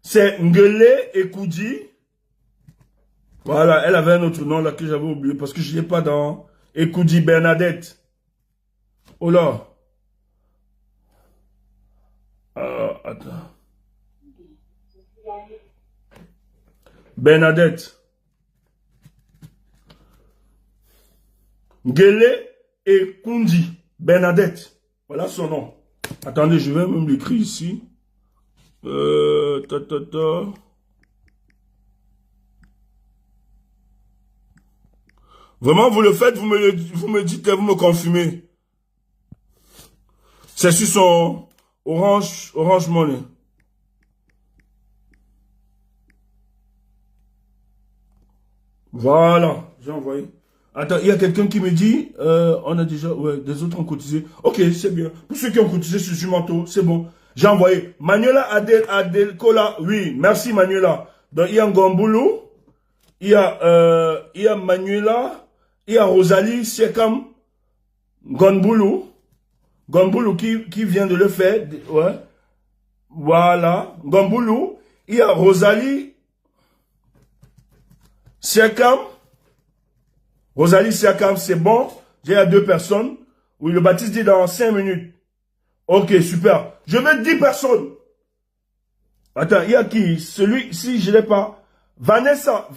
C'est Ngele Ekoudi. Voilà, elle avait un autre nom là que j'avais oublié parce que je ne l'ai pas dans Ekoudi Bernadette. Oh là. Attends. Bernadette. Ngele Ekoudi Bernadette. Voilà son nom. Attendez, je vais même l'écrire ici. Vraiment, vous le faites, vous me dites, vous me confirmez. C'est sur son Orange Money. Voilà, j'ai envoyé. Attends, il y a quelqu'un qui me dit, on a déjà, ouais, des autres ont cotisé. Ok, c'est bien. Pour ceux qui ont cotisé sur Jumanto, c'est bon. J'ai envoyé. Manuela Adelkola, oui, merci Manuela. Donc, il y a Ngomboulou, il y a Manuela, il y a Rosalie Siekam, Ngomboulou qui vient de le faire, ouais. Voilà, Ngomboulou, il y a Rosalie Siekam. Rosalie Siakam, c'est bon. J'ai à 2 personnes. Oui, le baptiste dit dans 5 minutes. Ok, super. Je veux 10 personnes. Attends, il y a qui? Celui, si je ne l'ai pas. Vanessa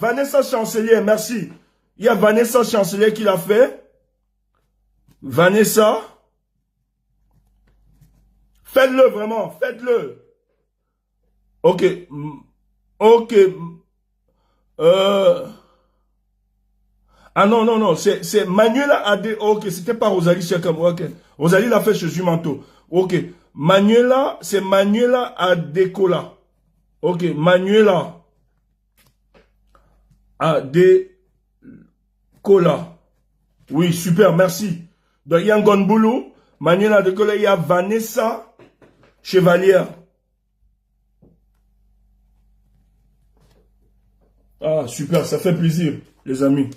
Chancelier, merci. Il y a Vanessa Chancelier qui l'a fait. Vanessa. Faites-le vraiment, faites-le. Ok. Ok. Ah non, non, non, c'est Manuela Adé. Ok, c'était pas Rosalie Chakam. Ok. Rosalie l'a fait chez Jumanto. Ok. Manuela, c'est Manuela Adekola. Ok, Manuela Adekola. Oui, super, merci. Donc, il y a Ngonboulou, Manuela Adekola, il y a Vanessa Chevalier. Ah, super, ça fait plaisir, les amis.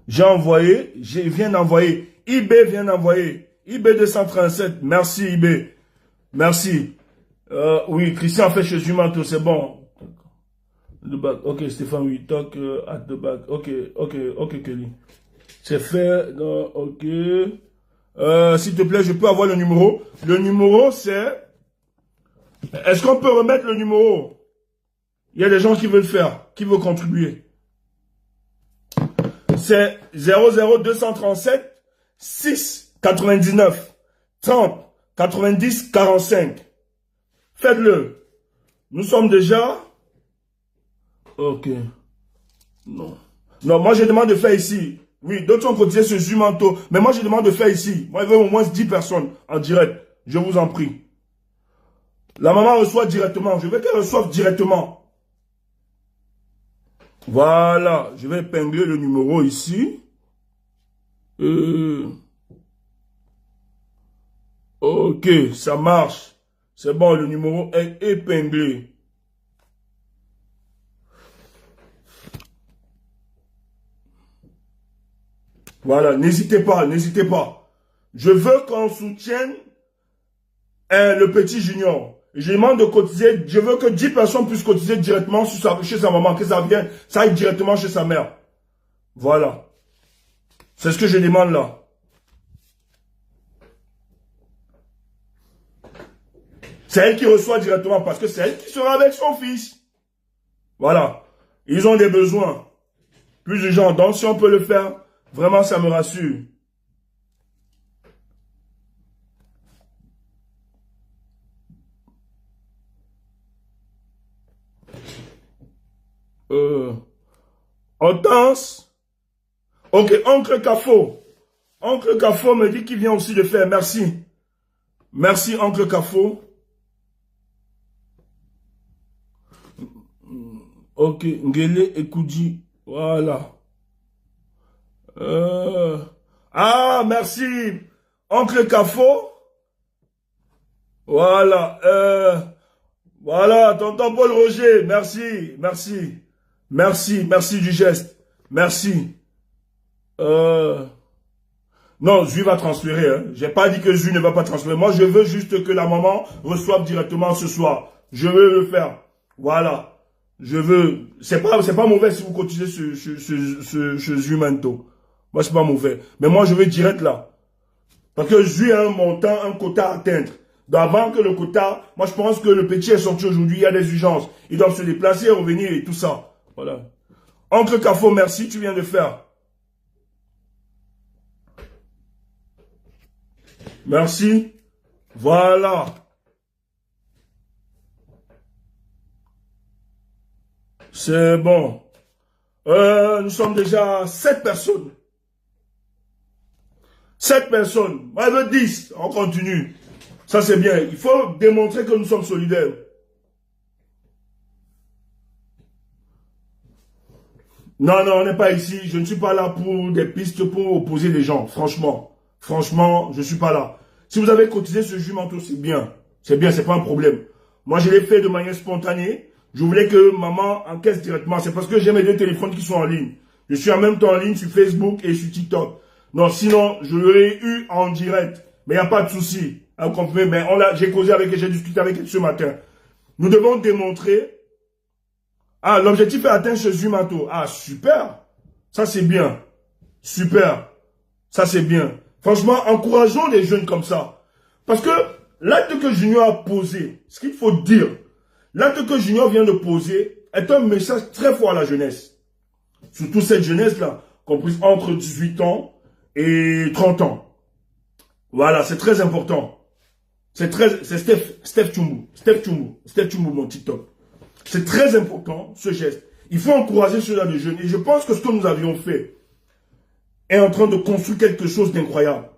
J'ai envoyé, je viens d'envoyer. IB vient d'envoyer. IB 237, merci IB. Merci. Oui, Christian fait chez Jumanto, c'est bon. The back. Ok, Stéphane, oui, talk at the back. Ok, Kelly. C'est fait, non, ok. S'il te plaît, je peux avoir le numéro. Le numéro, c'est... Est-ce qu'on peut remettre le numéro? Il y a des gens qui veulent faire, qui veulent contribuer. C'est 00237 6 99 30 90 45. Faites-le. Nous sommes déjà... Ok. Non. Non, moi je demande de faire ici. Oui, d'autres ont cotisé sur Jumanto. Mais moi je demande de faire ici. Moi je veux au moins 10 personnes en direct. Je vous en prie. La maman reçoit directement. Je veux qu'elle reçoive directement. Voilà. Je vais épingler le numéro ici. Ok, ça marche. C'est bon, le numéro est épinglé. Voilà, n'hésitez pas, n'hésitez pas. Je veux qu'on soutienne le petit junior. Je demande de cotiser, je veux que 10 personnes puissent cotiser directement chez sa maman, que ça vienne, ça aille directement chez sa mère. Voilà. C'est ce que je demande là. C'est elle qui reçoit directement parce que c'est elle qui sera avec son fils. Voilà. Ils ont des besoins. Plus de gens. Donc si on peut le faire, vraiment ça me rassure. Hortense. Ok, Oncle Cafo. Oncle Cafo me dit qu'il vient aussi de faire. Merci. Merci, Oncle Cafo. Ok, Ngele Ekoudi. Voilà. Ah, merci. Oncle Cafo. Voilà. Voilà, tonton Paul Roger. Merci, merci. Merci, merci du geste. Merci. Non, Zui va transférer. Hein. J'ai pas dit que Zui ne va pas transférer. Moi, je veux juste que la maman reçoive directement ce soir. Je veux le faire. Voilà. Je veux... C'est pas mauvais si vous cotisez ce Zui Manto. Moi, c'est pas mauvais. Mais moi, je veux direct là. Parce que Zui a un montant, un quota à atteindre. Donc, avant que le quota... Moi, je pense que le petit est sorti aujourd'hui. Il y a des urgences. Ils doivent se déplacer, revenir et tout ça. Voilà. Oncle Cafo, merci. Tu viens de faire. Merci. Voilà. C'est bon. Nous sommes déjà 7 personnes. 7 personnes. Moi, je veux 10. On continue. Ça, c'est bien. Il faut démontrer que nous sommes solidaires. Non, non, on n'est pas ici. Je ne suis pas là pour des pistes pour opposer les gens. Franchement. Franchement, je ne suis pas là. Si vous avez cotisé ce jumanto, c'est bien. C'est bien, c'est pas un problème. Moi, je l'ai fait de manière spontanée. Je voulais que maman encaisse directement. C'est parce que j'ai mes 2 téléphones qui sont en ligne. Je suis en même temps en ligne sur Facebook et sur TikTok. Non, sinon, je l'aurais eu en direct. Mais il n'y a pas de souci. Mais j'ai causé avec elle, j'ai discuté avec elle ce matin. Nous devons démontrer. Ah, l'objectif est atteint chez Jumanto. Ah, super. Ça, c'est bien. Super. Ça, c'est bien. Franchement, encourageons les jeunes comme ça. Parce que l'acte que Junior a posé, ce qu'il faut dire, L'acte que Junior vient de poser est un message très fort à la jeunesse. Surtout cette jeunesse-là, comprise entre 18 ans et 30 ans. Voilà, c'est très important. C'est Steph Chumbu. Steph Chumbu, mon TikTok. C'est très important, ce geste. Il faut encourager ceux-là de jeunes. Et je pense que ce que nous avions fait est en train de construire quelque chose d'incroyable.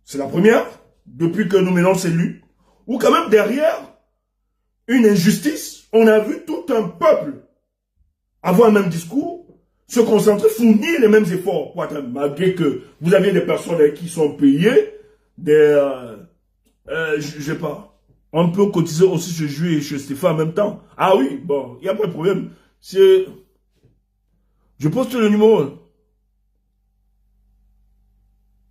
C'est la première, depuis que nous menons ces luttes, où quand même derrière une injustice, on a vu tout un peuple avoir le même discours, se concentrer, fournir les mêmes efforts. Malgré que vous aviez des personnes qui sont payées, je sais pas, on peut cotiser aussi chez Jules et chez Stéphane en même temps. Ah oui, bon, il n'y a pas de problème. Je poste le numéro.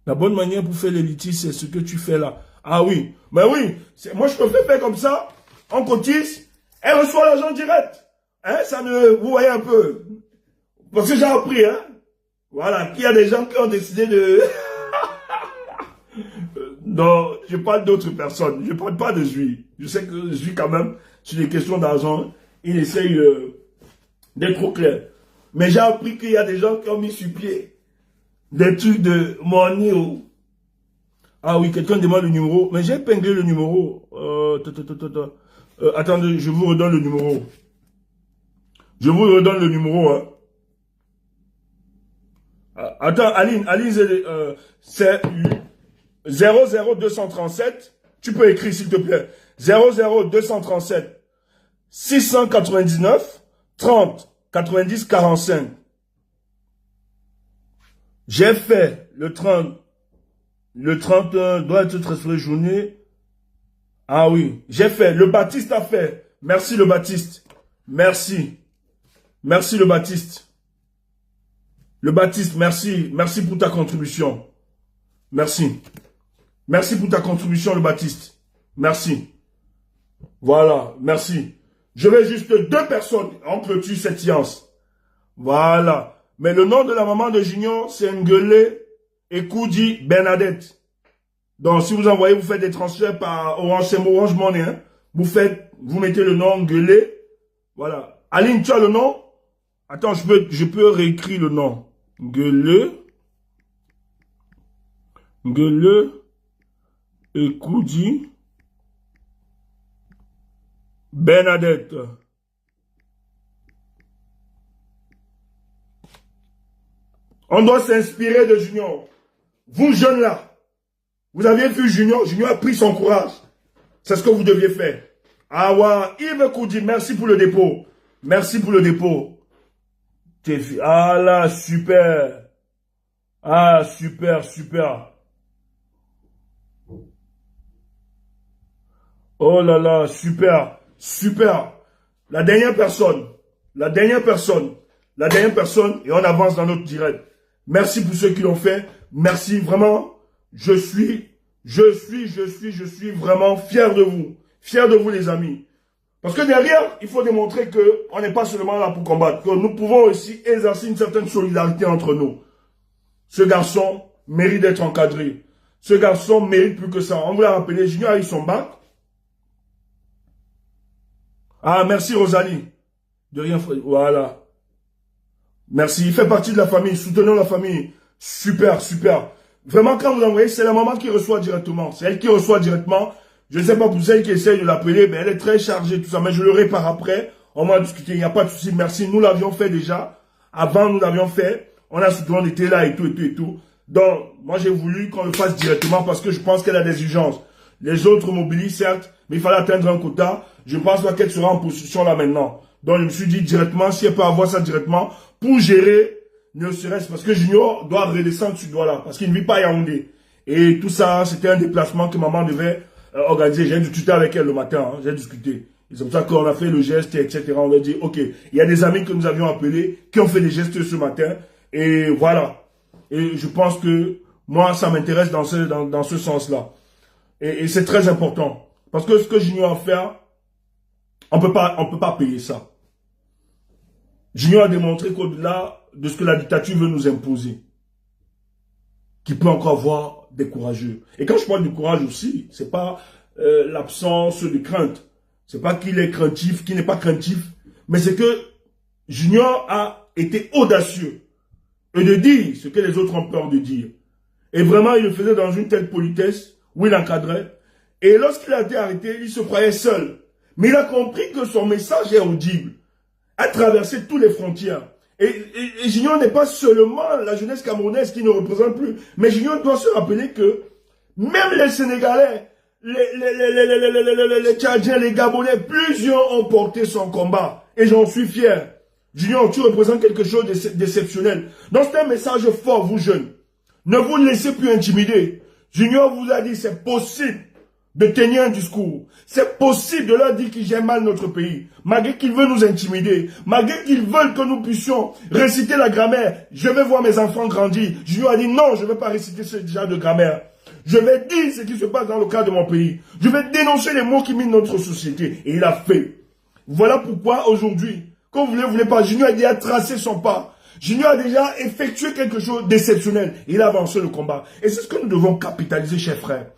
La bonne manière pour faire les litiges, c'est ce que tu fais là. Ah oui, mais oui, moi je peux faire comme ça, on cotise, elle reçoit l'argent direct. Hein, ça ne, vous voyez un peu. Parce que j'ai appris, hein. Voilà, qu'il y a des gens qui ont décidé de... Non, je parle d'autres personnes. Je ne parle pas de Zui. Je sais que Zui, quand même, sur les questions d'argent, il essaye d'être trop clair. Mais j'ai appris qu'il y a des gens qui ont mis sur pied des trucs de money. Ah oui, quelqu'un demande le numéro. Mais j'ai épinglé le numéro. Attendez, je vous redonne le numéro. Je vous redonne le numéro. Hein. Attends, Aline, c'est 00237. Tu peux écrire, s'il te plaît. 00237 699 30 90 45. J'ai fait le 30. Le 31 doit être transféré journée. Ah oui, j'ai fait. Le Baptiste a fait. Merci le Baptiste. Merci. Merci le Baptiste. Le Baptiste, merci. Merci pour ta contribution. Merci. Merci pour ta contribution, le Baptiste. Merci. Voilà, merci. Je vais juste 2 personnes en clôture cette séance. Voilà. Mais le nom de la maman de Junior, c'est Nguele Ekoudi Bernadette. Donc, si vous envoyez, vous faites des transferts par Orange Money. Hein. Vous mettez le nom Nguele. Voilà. Aline, tu as le nom? Attends, je peux réécrire le nom. Nguele Ekoudi Bernadette. On doit s'inspirer de Junior. Vous jeunes là, vous aviez vu Junior, Junior a pris son courage. C'est ce que vous deviez faire. Ah ouais, Yves Koudi, merci pour le dépôt. Merci pour le dépôt. Ah là, super. Ah, super, super. Oh là là, super, super. La dernière personne, et on avance dans notre direct. Merci pour ceux qui l'ont fait. Merci, vraiment. Je suis vraiment fier de vous. Fier de vous, les amis. Parce que derrière, il faut démontrer qu'on n'est pas seulement là pour combattre, que nous pouvons aussi exercer une certaine solidarité entre nous. Ce garçon mérite d'être encadré. Ce garçon mérite plus que ça. On vous l'a rappelé, Junior a eu son bac. Ah, merci Rosalie. De rien, voilà. Merci, il fait partie de la famille, soutenons la famille. Super, super. Vraiment, quand vous envoyez, c'est la maman qui reçoit directement. C'est elle qui reçoit directement. Je ne sais pas pour celle qui essaye de l'appeler, mais elle est très chargée, tout ça. Mais je le répare après. On va discuter, il n'y a pas de souci. Merci, nous l'avions fait déjà. Avant, nous l'avions fait. On a soutenu, on était là et tout, et tout, et tout. Donc, moi, j'ai voulu qu'on le fasse directement parce que je pense qu'elle a des urgences. Les autres mobilisent, certes, mais il fallait atteindre un quota. Je pense pas qu'elle sera en position là maintenant. Donc, je me suis dit directement, si elle peut avoir ça directement, pour gérer, ne serait-ce parce que Junior doit redescendre sur Douala, parce qu'il ne vit pas à Yaoundé. Et tout ça, c'était un déplacement que maman devait organiser. J'ai discuté avec elle le matin, hein, j'ai discuté. C'est comme ça qu'on a fait le geste, etc. On a dit, ok, il y a des amis que nous avions appelés, qui ont fait des gestes ce matin, et voilà. Et je pense que, moi, ça m'intéresse dans ce sens-là. Et c'est très important. Parce que ce que Junior a fait, on peut pas payer ça. Junior a démontré qu'au-delà de ce que la dictature veut nous imposer, qu'il peut encore avoir des courageux. Et quand je parle de courage aussi, c'est pas l'absence de crainte, C'est pas qu'il est craintif, qu'il n'est pas craintif, mais c'est que Junior a été audacieux et de dire ce que les autres ont peur de dire. Et vraiment, il le faisait dans une telle politesse où il encadrait. Et lorsqu'il a été arrêté, il se croyait seul. Mais il a compris que son message est audible, a traversé toutes les frontières. Et Junior n'est pas seulement la jeunesse camerounaise qui ne représente plus, mais Junior doit se rappeler que même les Sénégalais, les Tchadiens, les Gabonais, plusieurs ont porté son combat. Et j'en suis fier. Junior, tu représentes quelque chose d'exceptionnel. Donc c'est un message fort, vous jeunes. Ne vous laissez plus intimider. Junior vous a dit c'est possible de tenir un discours. C'est possible de leur dire qu'ils gèrent mal notre pays. Malgré qu'ils veulent nous intimider. Malgré qu'ils veulent que nous puissions réciter la grammaire. Je vais voir mes enfants grandir. Junior a dit non, je ne vais pas réciter ce genre de grammaire. Je vais dire ce qui se passe dans le cadre de mon pays. Je vais dénoncer les mots qui minent notre société. Et il a fait. Voilà pourquoi aujourd'hui, quand vous voulez pas, Junior a déjà tracé son pas. Junior a déjà effectué quelque chose d'exceptionnel. Il a avancé le combat. Et c'est ce que nous devons capitaliser, chers frères.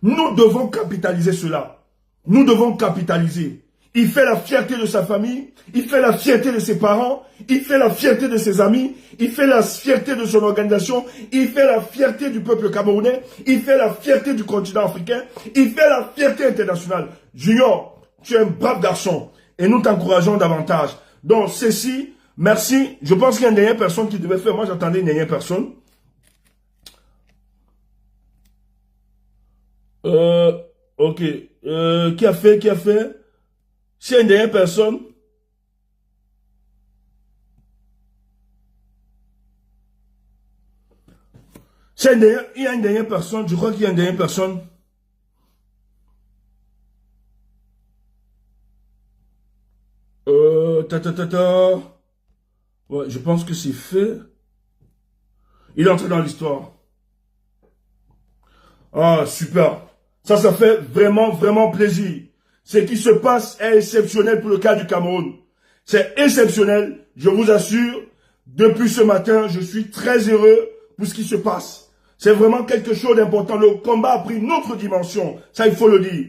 Nous devons capitaliser cela. Nous devons capitaliser. Il fait la fierté de sa famille. Il fait la fierté de ses parents. Il fait la fierté de ses amis. Il fait la fierté de son organisation. Il fait la fierté du peuple camerounais. Il fait la fierté du continent africain. Il fait la fierté internationale. Junior, tu es un brave garçon. Et nous t'encourageons davantage. Donc, ceci, merci. Je pense qu'il y a une dernière personne qui devait faire. Moi, j'attendais une dernière personne. Ok. Qui a fait? C'est une dernière personne. Il y a une dernière personne. Je crois qu'il y a une dernière personne. Ouais, je pense que c'est fait. Il est entré dans l'histoire. Ah, super. Ça fait vraiment, vraiment plaisir. Ce qui se passe est exceptionnel pour le cas du Cameroun. C'est exceptionnel, je vous assure. Depuis ce matin, je suis très heureux pour ce qui se passe. C'est vraiment quelque chose d'important. Le combat a pris une autre dimension. Ça, il faut le dire.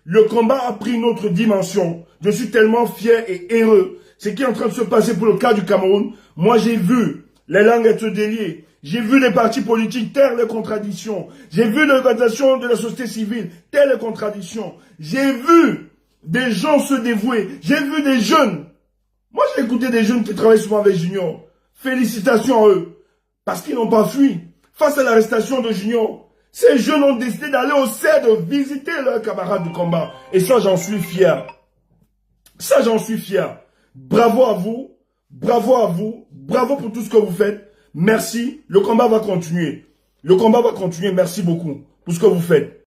Le combat a pris une autre dimension. Je suis tellement fier et heureux. Ce qui est en train de se passer pour le cas du Cameroun, moi j'ai vu les langues être déliées. J'ai vu les partis politiques taire les contradictions. J'ai vu l'organisation de la société civile taire les contradictions. J'ai vu des gens se dévouer. J'ai vu des jeunes. Moi, j'ai écouté des jeunes qui travaillent souvent avec Junior. Félicitations à eux. Parce qu'ils n'ont pas fui. Face à l'arrestation de Junior, ces jeunes ont décidé d'aller au CED visiter leurs camarades de combat. Et ça, j'en suis fier. Ça, j'en suis fier. Bravo à vous. Bravo à vous. Bravo pour tout ce que vous faites. Merci. Le combat va continuer. Le combat va continuer. Merci beaucoup pour ce que vous faites.